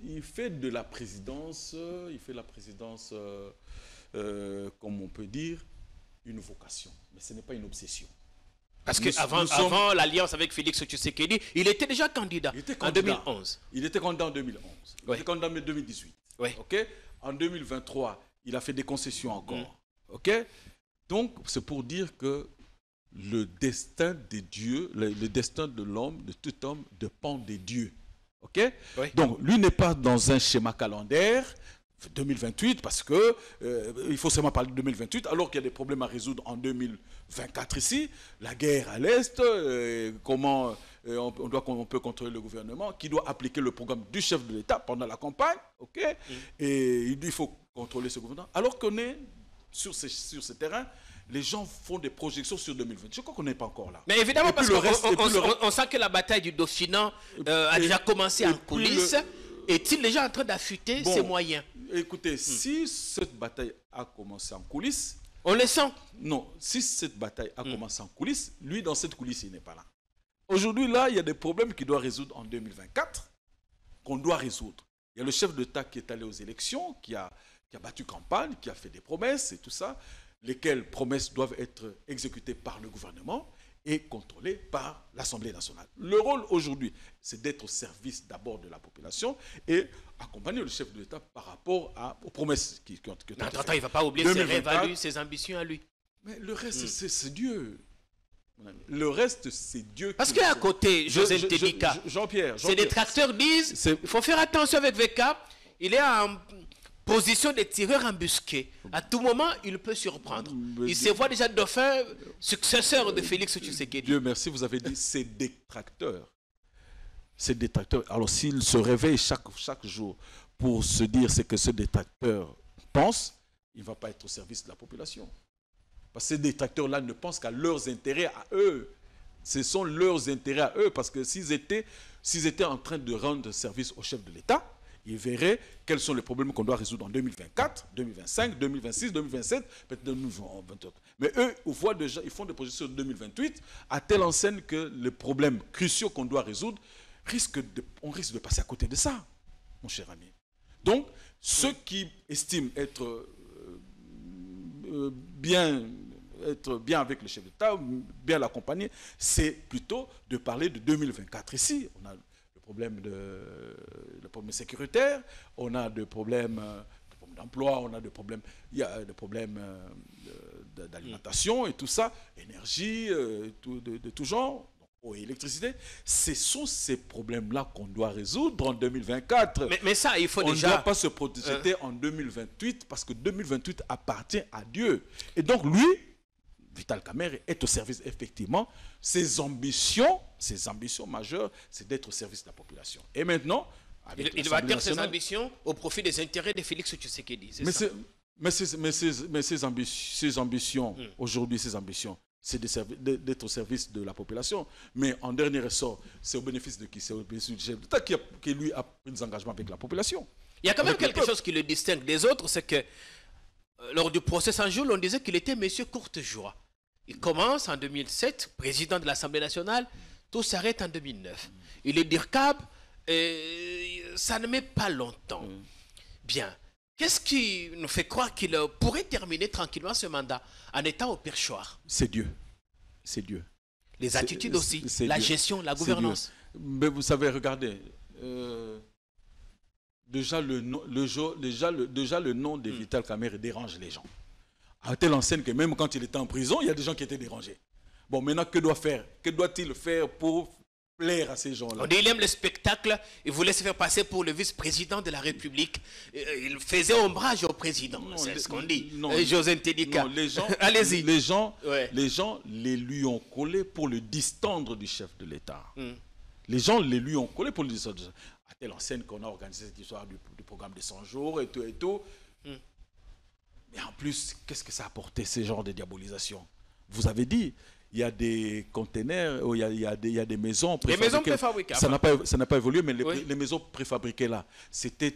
il fait de la présidence, comme on peut dire, une vocation. Mais ce n'est pas une obsession. Parce qu'avant l'alliance avec Félix Tshisekedi, il était déjà candidat, en 2011. Il était candidat en 2011. Il était candidat en 2018. Ouais. Okay? En 2023, il a fait des concessions encore. Ok? Donc, c'est pour dire que le destin des dieux, le destin de l'homme, de tout homme, dépend des dieux. Ok? Oui. Donc, lui n'est pas dans un schéma calendaire. 2028, parce que il faut seulement parler de 2028, alors qu'il y a des problèmes à résoudre en 2024 ici, la guerre à l'Est, comment on peut contrôler le gouvernement, qui doit appliquer le programme du chef de l'État pendant la campagne, ok, et il faut contrôler ce gouvernement, alors qu'on est sur ce terrain. Les gens font des projections sur 2020. Je crois qu'on n'est pas encore là. Mais évidemment, parce qu'on sent que la bataille du Dauphiné a déjà commencé en coulisses. Est-il déjà en train d'affûter ses moyens? Écoutez, si cette bataille a commencé en coulisses... On le sent. Non, si cette bataille a commencé en coulisses, lui, dans cette coulisse, il n'est pas là. Aujourd'hui, là, il y a des problèmes qu'il doit résoudre en 2024, qu'on doit résoudre. Il y a le chef d'État qui est allé aux élections, qui a battu campagne, qui a fait des promesses et tout ça, lesquelles promesses doivent être exécutées par le gouvernement et contrôlées par l'Assemblée nationale. Le rôle aujourd'hui, c'est d'être au service d'abord de la population et accompagner le chef de l'État par rapport aux promesses qui ont été faites. Attends, il ne va pas oublier ses rêves à lui, ses ambitions à lui. Mais le reste, c'est Dieu. Le reste, c'est Dieu. Parce qu'à côté, José Tédika, ces détracteurs disent il faut faire attention avec VK. Il est en position de tireur embusqué. À tout moment, il peut surprendre. Il se voit déjà dauphin, successeur de Félix Tshisekedi. Dieu merci, vous avez dit ces détracteurs. Ces détracteurs. Alors, s'ils se réveillent chaque jour pour se dire ce que ce détracteur pense, il ne va pas être au service de la population. Parce que ces détracteurs-là ne pensent qu'à leurs intérêts à eux. Ce sont leurs intérêts à eux. Parce que s'ils étaient en train de rendre service au chef de l'État, ils verraient quels sont les problèmes qu'on doit résoudre en 2024, 2025, 2026, 2027, peut-être 2028. Mais eux, ils font des projections de 2028 à telle enseigne que les problèmes cruciaux qu'on doit résoudre, on risque de passer à côté de ça, mon cher ami. Donc, ceux qui estiment être bien avec le chef d'État, bien l'accompagner, c'est plutôt de parler de 2024 ici. On a le problème sécuritaire, on a des problèmes d'emploi, on a des problèmes, il y a des problèmes d'alimentation et tout ça, énergie, de tout genre, eau et électricité. Ce sont ces problèmes-là qu'on doit résoudre en 2024. Mais ça, il faut on déjà... ne doit pas se projeter en 2028 parce que 2028 appartient à Dieu. Et donc lui, Vital Kamerhe est au service, effectivement, ses ambitions majeures, c'est d'être au service de la population. Et maintenant, il va taire ses ambitions au profit des intérêts de Félix Tshisekedi. Mais ses ambitions, aujourd'hui, ses ambitions, c'est d'être au service de la population. Mais en dernier ressort, c'est au bénéfice de qui? C'est au bénéfice du chef d'État qui lui a pris des engagements avec la population. Il y a quand même quelque chose qui le distingue des autres, c'est que lors du procès Sanjoul, on disait qu'il était monsieur Courtejoie. Il commence en 2007, président de l'Assemblée nationale, tout s'arrête en 2009. Il est DIRCAB, ça ne met pas longtemps. Bien, qu'est-ce qui nous fait croire qu'il pourrait terminer tranquillement ce mandat en étant au perchoir? C'est Dieu. C'est Dieu. Les attitudes aussi, la gestion, la gouvernance. Mais vous savez, regardez, déjà le nom de Vital Kamerhe dérange les gens. À telle enseigne que même quand il était en prison, il y a des gens qui étaient dérangés. Bon, maintenant, que doit-il faire pour plaire à ces gens-là? On dit qu'il aime le spectacle, il voulait se faire passer pour le vice-président de la République. Il faisait ombrage au président, c'est ce qu'on dit. José Tédika. Allez-y. Les gens les lui ont collé pour le distendre du chef de l'État. Les gens les lui ont collé pour le distendre. À telle enseigne qu'on a organisé cette histoire du programme de 100 jours et tout. Mais en plus, qu'est-ce que ça a apporté, ce genre de diabolisation? Vous avez dit, il y a des containers, il y a des maisons préfabriquées. Les maisons préfabriquées. Ça n'a pas évolué, mais les maisons préfabriquées là, c'était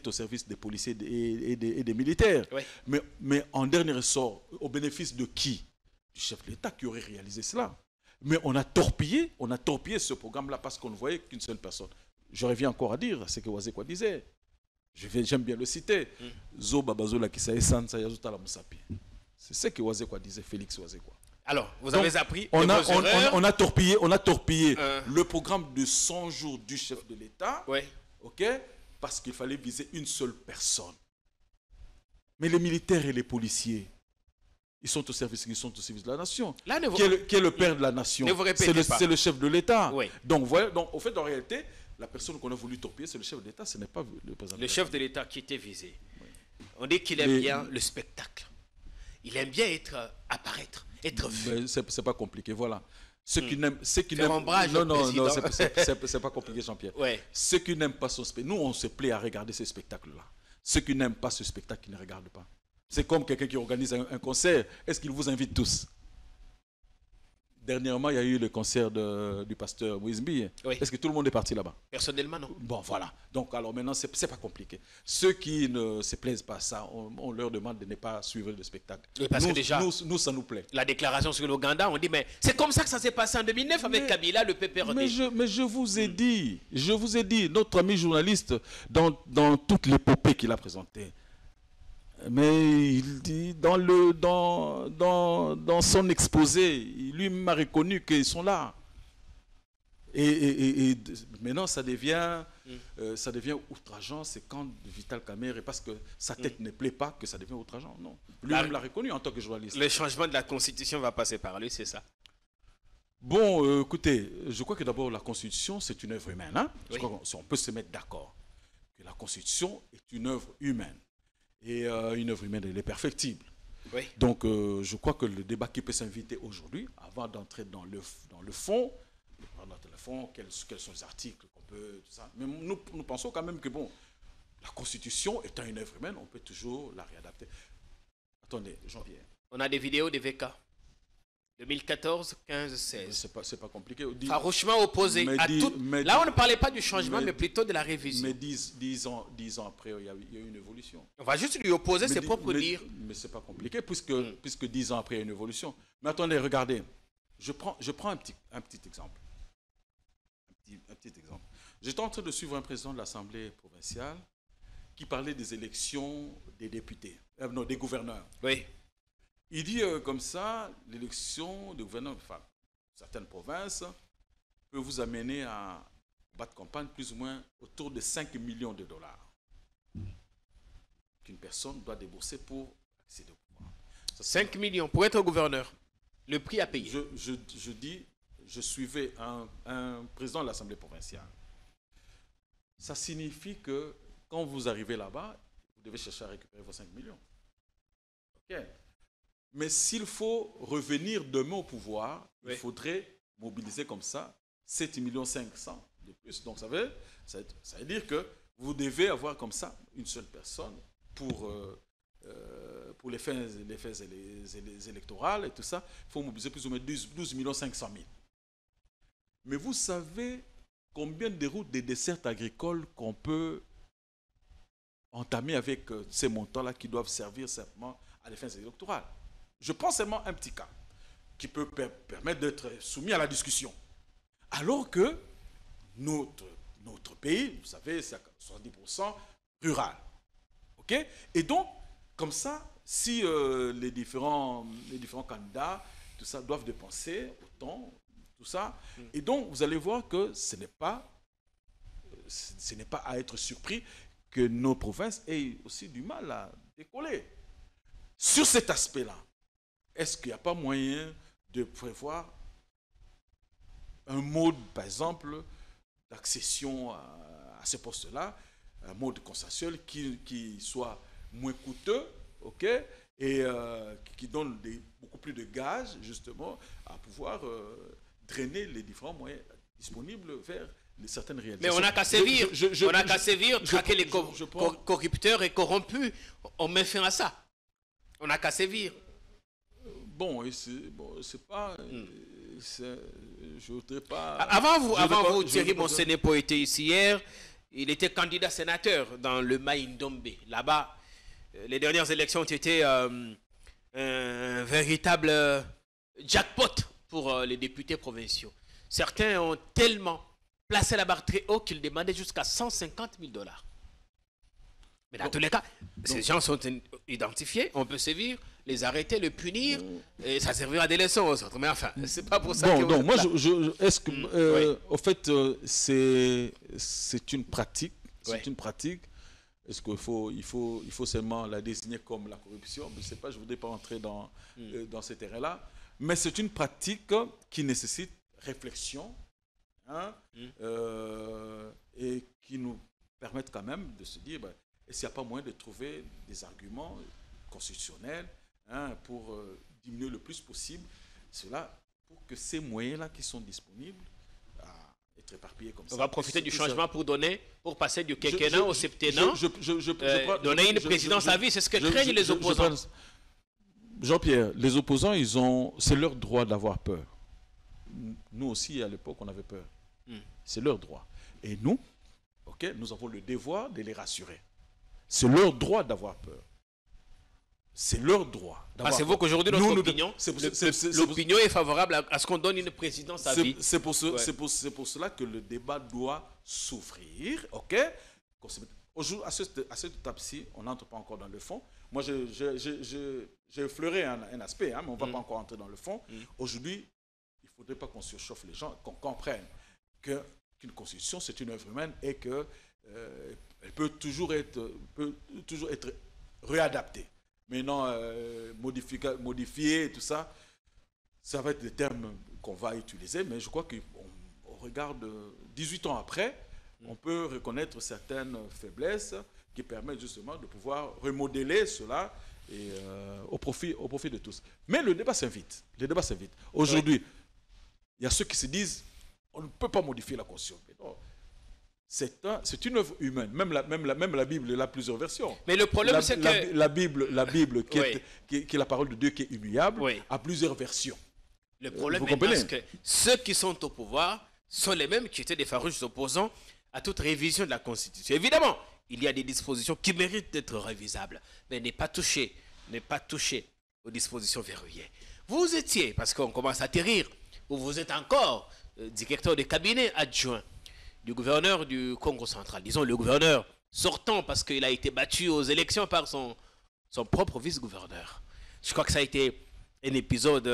au service des policiers et des militaires. Oui. Mais en dernier ressort, au bénéfice de qui? Du chef de l'État qui aurait réalisé cela. Mais on a torpillé ce programme-là parce qu'on ne voyait qu'une seule personne. Je reviens encore à dire ce que Wazekwa disait. J'aime bien le citer. Zo babazola kisae sansa yazuta la musapi. C'est ce que Wazekwa disait, Félix Wazekwa. Alors, vous avez appris on a torpillé le programme de 100 jours du chef de l'État, parce qu'il fallait viser une seule personne. Mais les militaires et les policiers, ils sont au service de la nation. Qui est le père de la nation? C'est le chef de l'État. Donc, au fait, en réalité, la personne qu'on a voulu torpiller, c'est le chef d'État, ce n'est pas le président. Le chef de l'État qui était visé. On dit qu'il aime bien le spectacle. Il aime bien apparaître, être vu. C'est pas compliqué, voilà. Ceux qui n'aiment, non, c'est pas compliqué, Jean-Pierre. Ouais. Ceux qui n'aiment pas son spectacle, nous on se plaît à regarder ce spectacle-là. Ceux qui n'aiment pas ce spectacle, qui ne regardent pas. C'est comme quelqu'un qui organise un concert. Est-ce qu'il vous invite tous? Dernièrement, il y a eu le concert du pasteur Moïse-Mbi. Oui. Est-ce que tout le monde est parti là-bas? Personnellement, non. Bon, voilà. Donc, alors maintenant, c'est pas compliqué. Ceux qui ne se plaisent pas à ça, on leur demande de ne pas suivre le spectacle. Oui, parce nous, que déjà, nous, ça nous plaît. La déclaration sur l'Ouganda, on dit, mais c'est comme ça que ça s'est passé en 2009 avec Kabila, le PPRD. Mais je vous ai dit, notre ami journaliste, dans toute l'épopée qu'il a présentée, mais il dit dans son exposé, lui m'a reconnu qu'ils sont là. Et maintenant, ça devient outrageant. C'est quand Vital Kamerhe, parce que sa tête ne plaît pas, que ça devient outrageant. Non. Lui-même l'a reconnu en tant que journaliste. Le changement de la Constitution va passer par lui, c'est ça? Bon, écoutez, je crois que d'abord, la Constitution, c'est une œuvre humaine. Hein? Oui. Je crois qu'on peut se mettre d'accord que la Constitution est une œuvre humaine. Et une œuvre humaine, elle est perfectible. Oui. Donc, je crois que le débat qui peut s'inviter aujourd'hui, avant d'entrer dans le fond, quels sont les articles qu'on peut, tout ça. Mais nous pensons quand même que, bon, la Constitution étant une œuvre humaine, on peut toujours la réadapter. Attendez, Jean-Pierre. On a des vidéos des VK. 2014, 15, 16. C'est pas compliqué. Farouchement opposé à tout. Là, on ne parlait pas du changement, mais plutôt de la révision. Mais 10 ans après, il y a eu une évolution. On va juste lui opposer ses propres dires. Mais c'est pas compliqué, puisque 10 ans après, il y a une évolution. Mais attendez, regardez. Je prends un petit exemple. Un petit exemple. J'étais en train de suivre un président de l'Assemblée provinciale qui parlait des élections des députés, des gouverneurs. Oui. Il dit comme ça, l'élection de gouverneurs, enfin, certaines provinces, peut vous amener à battre campagne plus ou moins autour de 5 millions de dollars qu'une personne doit débourser pour accéder au pouvoir. 5 millions pour être gouverneur. Le prix à payer. Je suivais un président de l'Assemblée provinciale. Ça signifie que quand vous arrivez là-bas, vous devez chercher à récupérer vos 5 millions. OK. Mais s'il faut revenir demain au pouvoir, oui, il faudrait mobiliser comme ça 7,5 millions de plus. Donc, ça veut dire que vous devez avoir comme ça une seule personne pour les fins électorales et tout ça. Il faut mobiliser plus ou moins 12,5 millions. Mais vous savez combien de routes de dessertes agricoles qu'on peut entamer avec ces montants-là qui doivent servir simplement à des fins électorales? Je prends seulement un petit cas qui peut permettre d'être soumis à la discussion. Alors que notre pays, vous savez, c'est à 70% rural. OK? Et donc, comme ça, si les différents candidats, tout ça, doivent dépenser autant, tout ça, et donc vous allez voir que ce n'est pas à être surpris que nos provinces aient aussi du mal à décoller. Sur cet aspect-là, est-ce qu'il n'y a pas moyen de prévoir un mode, par exemple, d'accession à ces postes-là, un mode consensuel qui soit moins coûteux, OK, et qui donne beaucoup plus de gages, justement, à pouvoir drainer les différents moyens disponibles vers certaines réalités. Mais on n'a qu'à sévir, traquer les corrupteurs et corrompus. On met fin à ça. On n'a qu'à sévir. Bon, c'est pas... je voudrais pas... Avant vous, Thierry Monsenepo était ici hier. Il était candidat sénateur dans le Maïndombe. Là-bas, les dernières élections ont été un véritable jackpot pour les députés provinciaux. Certains ont tellement placé la barre très haut qu'ils demandaient jusqu'à 150 000 $. Mais dans tous les cas, ces gens sont identifiés, on peut sévir, les arrêter, les punir, et ça servira des leçons aux autres. Mais enfin, c'est pas pour ça que... Donc, moi, est-ce que, au fait, c'est une pratique. C'est une pratique. Est-ce qu'il faut seulement la désigner comme la corruption? Je ne sais pas, je ne voudrais pas entrer dans ce terrain-là. Mais c'est une pratique qui nécessite réflexion, hein, et qui nous permettent quand même de se dire, est-ce qu'il n'y a pas moyen de trouver des arguments constitutionnels, hein, pour diminuer le plus possible cela, pour que ces moyens-là qui sont disponibles être éparpillés comme ça. On va profiter du changement pour passer du quinquennat au septennat, donner une présidence à vie, c'est ce que craignent les opposants. Jean-Pierre, les opposants, c'est leur droit d'avoir peur. Nous aussi, à l'époque, on avait peur. C'est leur droit. Et nous, nous avons le devoir de les rassurer. C'est leur droit d'avoir peur. C'est leur droit. Pensez-vous qu'aujourd'hui, notre opinion, l'opinion est favorable à ce qu'on donne une présidence à vie? C'est pour cela que le débat doit s'ouvrir. À cette étape-ci, on n'entre pas encore dans le fond. Moi, j'ai effleuré un aspect, mais on ne va pas encore entrer dans le fond. Aujourd'hui, il ne faudrait pas qu'on surchauffe les gens, qu'on comprenne qu'une constitution, c'est une œuvre humaine et qu'elle peut toujours être réadaptée. Maintenant, modifier, tout ça, ça va être des termes qu'on va utiliser, mais je crois qu'au regard de 18 ans après, on peut reconnaître certaines faiblesses qui permettent justement de pouvoir remodeler cela et, au profit de tous. Mais le débat s'invite. Aujourd'hui, il y a ceux qui se disent on ne peut pas modifier la Constitution. C'est une œuvre humaine. Même la Bible, elle a plusieurs versions. Mais le problème, c'est que... La Bible qui est la parole de Dieu qui est immuable, a plusieurs versions. Le problème est que ceux qui sont au pouvoir sont les mêmes qui étaient des farouches opposants à toute révision de la Constitution. Évidemment, il y a des dispositions qui méritent d'être révisables, mais n'est pas touché aux dispositions verrouillées. Vous étiez, parce qu'on commence à atterrir, ou vous êtes encore directeur de cabinet adjoint du gouverneur du Congo central, disons le gouverneur sortant parce qu'il a été battu aux élections par son propre vice-gouverneur. Je crois que ça a été un épisode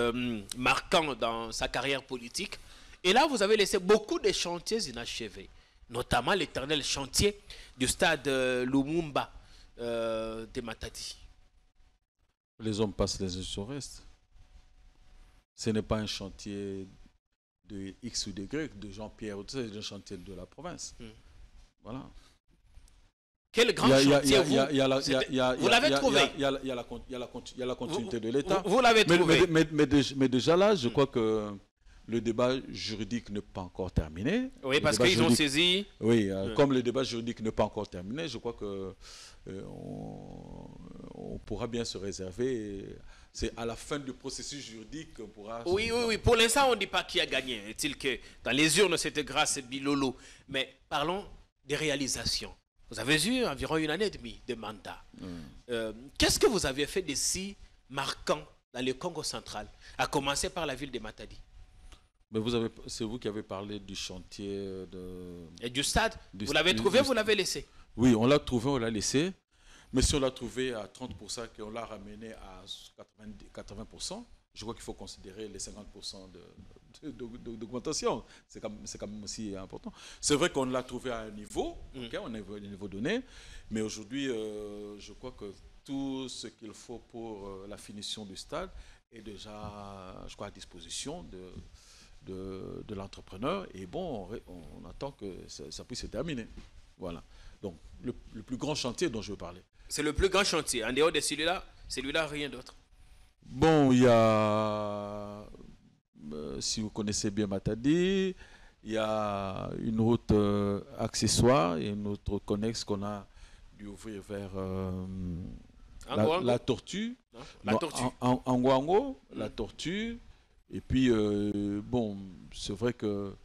marquant dans sa carrière politique. Et là, vous avez laissé beaucoup de chantiers inachevés, notamment l'éternel chantier du stade Lumumba de Matadi. Les hommes passent, les institutions restent. Ce n'est pas un chantier de X ou de Y, de Jean-Pierre, c'est un chantier de la province. Voilà. Quel grand chantier vous l'avez trouvé. Il y a la continuité de l'État. Vous l'avez trouvé. Mais déjà là, je crois que le débat juridique n'est pas encore terminé. Oui, parce qu'ils ont saisi. Oui, comme le débat juridique n'est pas encore terminé, je crois que on pourra bien se réserver. C'est à la fin du processus juridique qu'on pourra... Oui. Pour l'instant, on ne dit pas qui a gagné. Est-il que dans les urnes, c'était grâce à Bilolo. Mais parlons des réalisations. Vous avez eu environ 1 année et demie de mandat. Qu'est-ce que vous avez fait de si marquant dans le Congo central, à commencer par la ville de Matadi? C'est vous qui avez parlé du chantier et du stade. Vous l'avez trouvé, vous l'avez laissé? Oui, on l'a trouvé, on l'a laissé. Mais si on l'a trouvé à 30% et qu'on l'a ramené à 80%, je crois qu'il faut considérer les 50% d'augmentation. C'est quand même aussi important. C'est vrai qu'on l'a trouvé à un niveau, on a un niveau donné, mais aujourd'hui, je crois que tout ce qu'il faut pour la finition du stade est déjà, je crois, à disposition de l'entrepreneur. Et bon, on attend que ça puisse se terminer. Voilà. Donc, le plus grand chantier dont je veux parler. C'est le plus grand chantier. En dehors de celui-là, rien d'autre. Bon, il y a, si vous connaissez bien Matadi, il y a une route accessoire et une autre connexe qu'on a dû ouvrir vers la Tortue. La Tortue. Anguango, la Tortue. Et puis, bon, c'est vrai que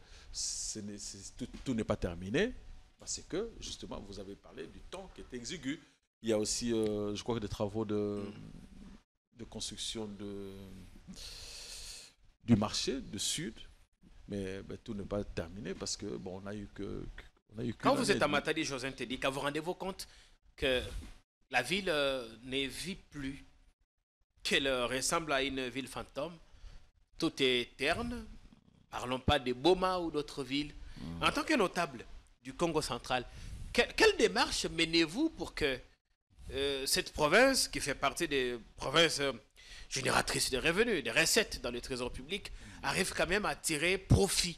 tout n'est pas terminé. Parce que, justement, vous avez parlé du temps qui est exigu. Il y a aussi, je crois, des travaux de construction du marché, de Sud. Mais tout n'est pas terminé parce que, bon, on a eu que... Quand vous êtes à Matadi, José Ntedi, vous rendez-vous compte que la ville ne vit plus, qu'elle ressemble à une ville fantôme? Tout est terne. Parlons pas de Boma ou d'autres villes. En tant que notable du Congo central, quelle démarche menez-vous pour que cette province, qui fait partie des provinces génératrices de revenus, des recettes dans le trésor public, arrive quand même à tirer profit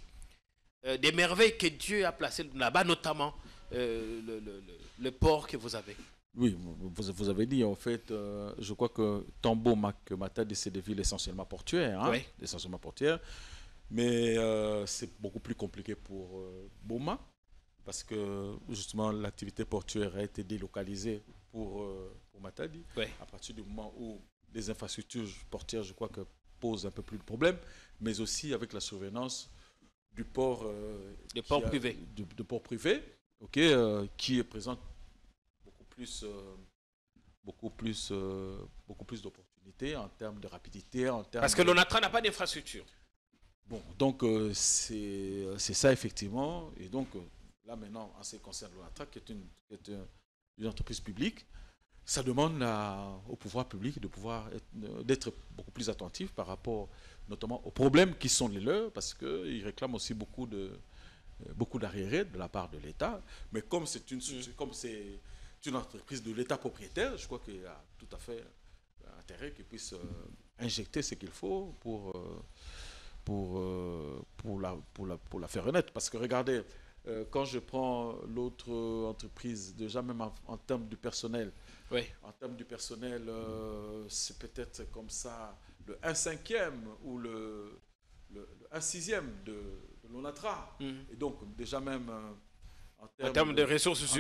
des merveilles que Dieu a placées là-bas, notamment le port que vous avez. Oui, vous avez dit, en fait, je crois que Tambo, Matadi, c'est des villes essentiellement portuaires. Hein, oui. Essentiellement portuaires. Mais c'est beaucoup plus compliqué pour Boma, parce que justement l'activité portuaire a été délocalisée pour Matadi. Oui. À partir du moment où les infrastructures portuaires, je crois que posent un peu plus de problèmes, mais aussi avec la surveillance du port, privé. De port privé, qui présente beaucoup plus d'opportunités en termes de rapidité. Parce que l'ONATRA n'a pas d'infrastructure. Bon, donc c'est ça effectivement. Et donc là maintenant, en ce qui concerne l'ONATRA, qui est une entreprise publique, ça demande au pouvoir public d'être beaucoup plus attentif par rapport notamment aux problèmes qui sont les leurs, parce qu'ils réclament aussi beaucoup d'arriérés de la part de l'État. Mais comme c'est une entreprise de l'État propriétaire, je crois qu'il y a tout à fait intérêt qu'ils puissent injecter ce qu'il faut pour la faire renaître. Parce que regardez, quand je prends l'autre entreprise, déjà même en termes du personnel, oui. En termes du personnel, c'est peut-être comme ça le 1/5 ou le 1/6 de l'ONATRA. Et donc déjà même en termes de ressources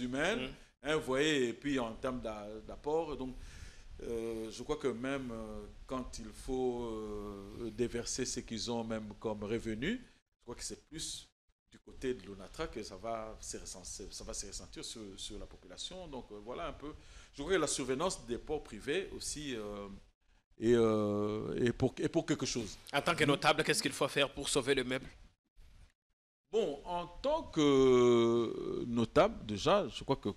humaines, hein, vous voyez, et puis en termes d'apport. Donc je crois que même quand il faut déverser ce qu'ils ont même comme revenus, je crois que c'est plus du côté de l'ONATRA que ça va se ressentir sur la population. Donc voilà un peu. Je crois que la surveillance des ports privés aussi est pour quelque chose. En tant que notable, qu'est-ce qu'il faut faire pour sauver le meuble? Bon, en tant que notable, déjà, je crois que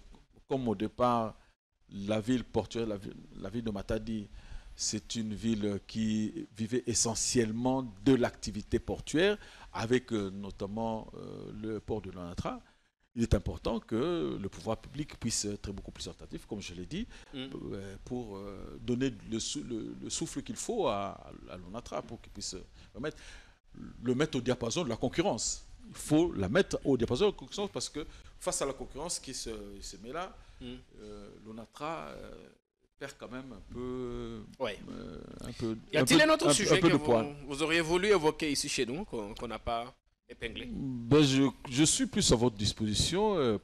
comme au départ, la ville portuaire, la ville de Matadi, c'est une ville qui vivait essentiellement de l'activité portuaire, avec notamment le port de l'ONATRA. Il est important que le pouvoir public puisse être beaucoup plus attentif, comme je l'ai dit, pour donner le souffle qu'il faut à l'ONATRA, pour qu'il puisse le mettre au diapason de la concurrence. Il faut la mettre au diapason de la concurrence, parce que face à la concurrence qui se met là, l'ONATRA perd quand même un peu. Ouais. Y a-t-il un autre sujet que vous auriez voulu évoquer ici chez nous, qu'on n'a pas épinglé? Ben je suis plus à votre disposition.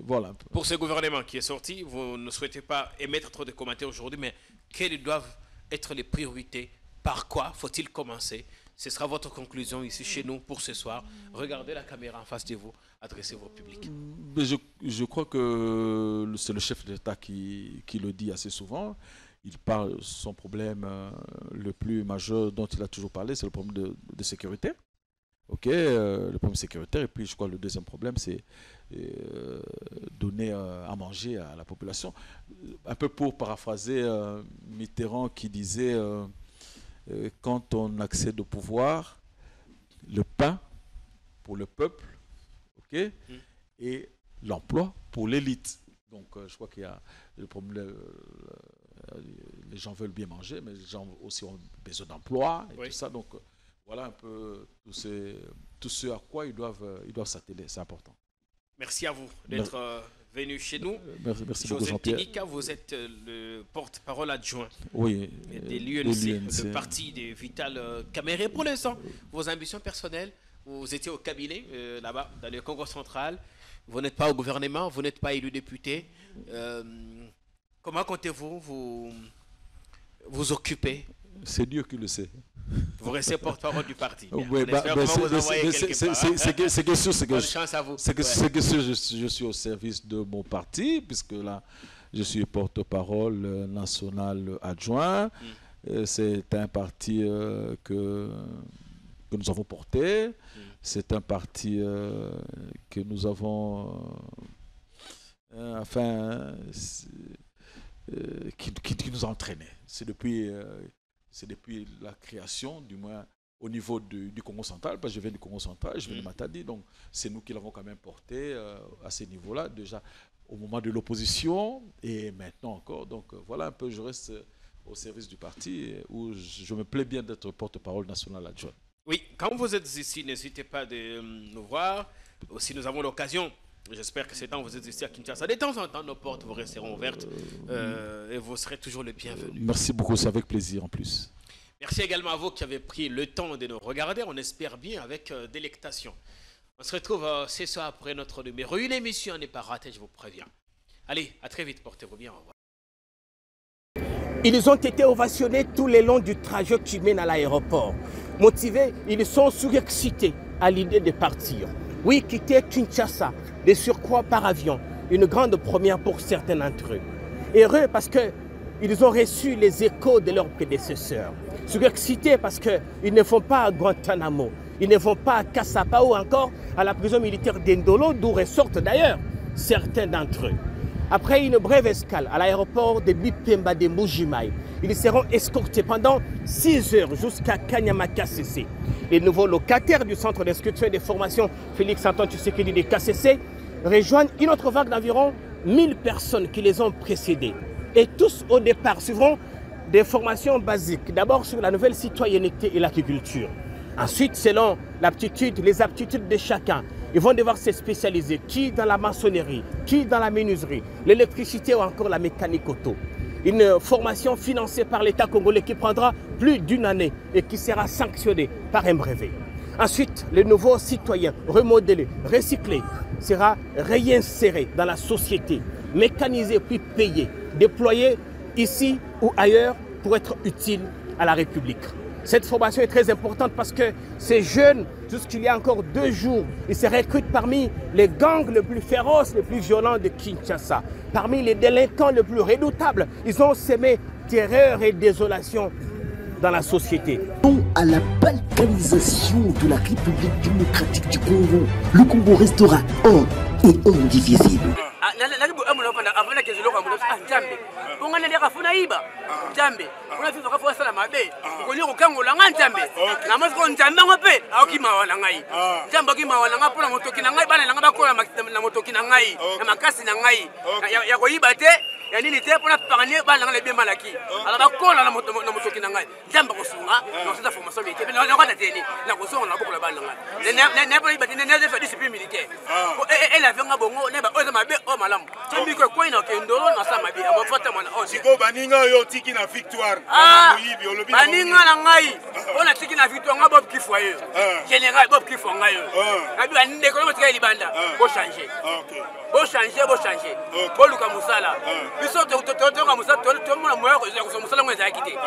Voilà. Pour ce gouvernement qui est sorti, vous ne souhaitez pas émettre trop de commentaires aujourd'hui, mais quelles doivent être les priorités? Par quoi faut-il commencer? Ce sera votre conclusion ici chez nous pour ce soir. Regardez la caméra en face de vous, adressez-vous au public. Je crois que c'est le chef d'État qui le dit assez souvent. Il parle de son problème le plus majeur dont il a toujours parlé, c'est le problème de sécurité. Le problème sécuritaire. Et puis je crois que le deuxième problème, c'est donner à manger à la population. Un peu pour paraphraser Mitterrand qui disait... quand on accède au pouvoir, le pain pour le peuple, et l'emploi pour l'élite. Donc je crois qu'il y a le problème, les gens veulent bien manger, mais les gens aussi ont besoin d'emploi et tout ça. Donc voilà un peu tout ce à quoi ils doivent s'atteler, c'est important. Merci à vous d'être venu chez nous. Merci beaucoup, Joseph Tenika, vous êtes le porte-parole adjoint de l'UNC, le parti de Vital Kamerhe. Pour l'instant, vos ambitions personnelles, vous étiez au cabinet là-bas, dans le Congo central. Vous n'êtes pas au gouvernement, vous n'êtes pas élu député. Comment comptez-vous vous occuper? C'est Dieu qui le sait. Vous restez porte-parole du parti. C'est que sûr, bonne chance à vous. C'est que sûr, je suis au service de mon parti, puisque là, je suis porte-parole national adjoint. C'est un parti que nous avons porté. C'est un parti que nous avons... qui nous a entraînés. C'est depuis la création, du moins au niveau du Congo central, parce que je viens du Congo central, je viens de Matadi, donc c'est nous qui l'avons quand même porté à ce niveau-là, déjà au moment de l'opposition et maintenant encore. Donc voilà un peu, je reste au service du parti où je me plais bien d'être porte-parole national adjoint. Oui, quand vous êtes ici, n'hésitez pas de nous voir. Aussi, nous avons l'occasion, j'espère que c'est temps vous êtes ici à Kinshasa. De temps en temps, nos portes vous resteront ouvertes et vous serez toujours le bienvenu. Merci beaucoup, c'est avec plaisir en plus. Merci également à vous qui avez pris le temps de nous regarder. On espère bien avec délectation. On se retrouve ce soir après notre numéro. Une émission n'est pas ratée, je vous préviens. Allez, à très vite, portez-vous bien, au revoir. Ils ont été ovationnés tout le long du trajet qui mène à l'aéroport. Motivés, ils sont surexcités à l'idée de partir. Oui, quitter Kinshasa, de surcroît par avion, une grande première pour certains d'entre eux. Heureux parce qu'ils ont reçu les échos de leurs prédécesseurs. Surexcités parce qu'ils ne vont pas à Guantanamo, ils ne vont pas à Kassapa ou encore à la prison militaire d'Endolo, d'où ressortent d'ailleurs certains d'entre eux. Après une brève escale à l'aéroport de Bipemba de Mbujimaï, ils seront escortés pendant 6 heures jusqu'à Kanyama KCC. Les nouveaux locataires du centre d'instruction et de formation Félix-Antoine Tshisekedi de KCC rejoignent une autre vague d'environ 1000 personnes qui les ont précédés. Et tous au départ suivront des formations basiques, d'abord sur la nouvelle citoyenneté et l'agriculture. Ensuite, selon l'aptitude, les aptitudes de chacun, ils vont devoir se spécialiser, qui dans la maçonnerie, qui dans la menuiserie, l'électricité ou encore la mécanique auto. Une formation financée par l'État congolais qui prendra plus d'1 année et qui sera sanctionnée par un brevet. Ensuite, le nouveau citoyen remodelé, recyclé, sera réinséré dans la société, mécanisé puis payé, déployé ici ou ailleurs pour être utile à la République. Cette formation est très importante parce que ces jeunes, jusqu'il y a encore 2 jours, ils se recrutent parmi les gangs les plus féroces, les plus violents de Kinshasa, parmi les délinquants les plus redoutables. Ils ont semé terreur et désolation dans la société. À la balkanisation de la République démocratique du Congo, le Congo restera un et indivisible. yanini te pona parler ba na bien malaki ala ba kola na moto na ngai njamba ko sunga na sita formation militaire na ko tateni na ko songa na ko la ba na ngai ne pas ibati ne fait discipline militaire et la venga bongo ne ba o za mabe o malamu tembi ko ko ina ke ndolo na sa mabe aba fata mana o siko baninga yo tiki na victoire muyibi olobi baninga na ngai ona tiki na victoire ngabo kifwa yo général bob kifwa ngai yo abi ande ko mo tika libanda bo changer bo changer bo luka musala biso totoka musala to mona moyo ko ya musala ngwe za kite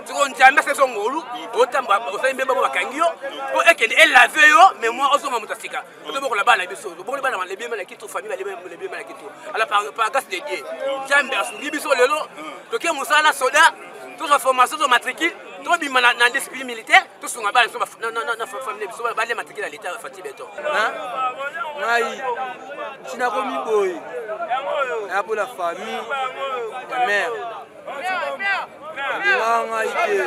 tiko njamba se songolu otamba osaimbe babo bakangio po ekende elave yo mais moi osonga mutasika to boko la bana biso boko la bana le bien la kito famille le bien la kito ala par grâce de Dieu jambe asungi biso lelo to ke musala soda to sa formation to matricule to bima na discipline militaire to sunga bana so na famille biso ba le matricule à l'état fati beto ngai sina komi boy ya pour la famille la mère ngai ite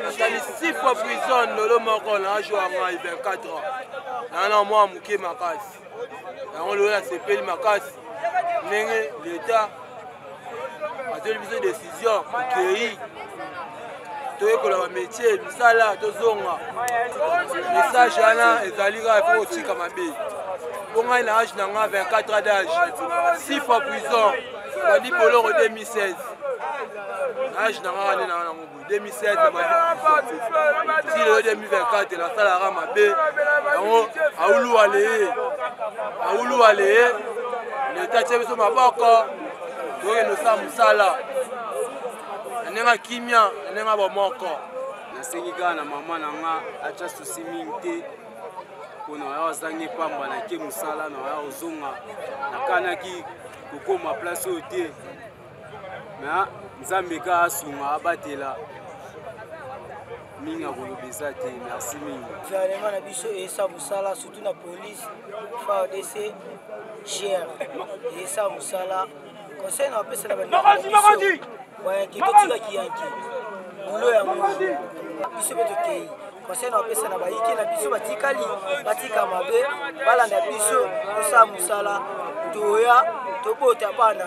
atali 6 fois prison lolo moko na jo ngai 24 ans na moi muke makasi on le la sepeli makasi ndenge l'état a tenu une décision qui toyekola ba métier misala tozonga message ana ezalika faut tika mabe bonga na âge na 24 ans d'âge 6 fois prison bandi poloro 2016 âge na ngana na 2016 bandi si le 2024 la sala ra mabe ngo aulu ale l'état tsebiso maboko toye no sa musala nenga kimia nenga bomoko nasengika na mama nanga acha susi mingi pona ya zangi pamba na ke musala na ya ozonga nakanaki kokoma place ote na nzambe ka asunga abatela minga kolobesa te merci mingi vraiment na biso esa musala surtout na police FARDC GR esa musala conseil na pesa na bandi ouais qui totika kiyanki bulo ya mungu biso beto kei conseil na pesa na bayiki na biso batikali batika mabe balanda biso osa musala toya tobota bana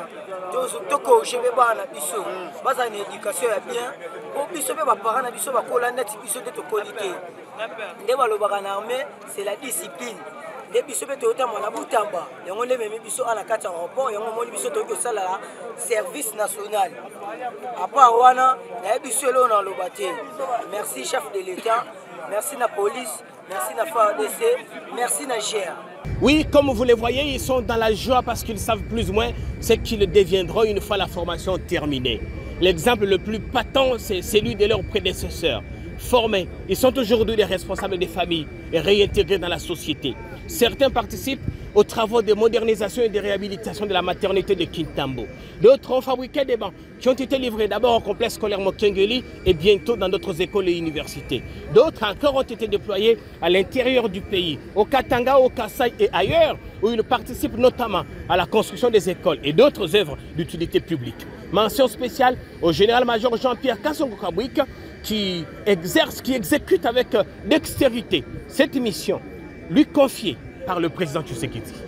tokoche mpe bana biso baza na éducation ya bien po biso mpe baparent na biso bakola neti biso nde tokoli te nde balobaka na armée c'est la discipline nde biso mpe toyotama na butamba yango nde memi biso ana kati ya rapport yango omoni biso toyoki kosalala service national apart wana nayebi biso eloo na loba te merci chef de l'état merci na police merci na FARDC merci na GER. Oui, comme vous les voyez, ils sont dans la joie parce qu'ils savent plus ou moins ce qu'ils deviendront une fois la formation terminée. L'exemple le plus patent, c'est celui de leurs prédécesseurs. Formés, ils sont aujourd'hui des responsables des familles et réintégrés dans la société. Certains participent aux travaux de modernisation et de réhabilitation de la maternité de Kintambo. D'autres ont fabriqué des bancs qui ont été livrés d'abord au complexe scolaire Mokengeli et bientôt dans d'autres écoles et universités. D'autres encore ont été déployés à l'intérieur du pays, au Katanga, au Kasaï et ailleurs, où ils participent notamment à la construction des écoles et d'autres œuvres d'utilité publique. Mention spéciale au général-major Jean-Pierre Kassongo Kabouik qui exécute avec dextérité cette mission lui confiée par le président Tshisekedi.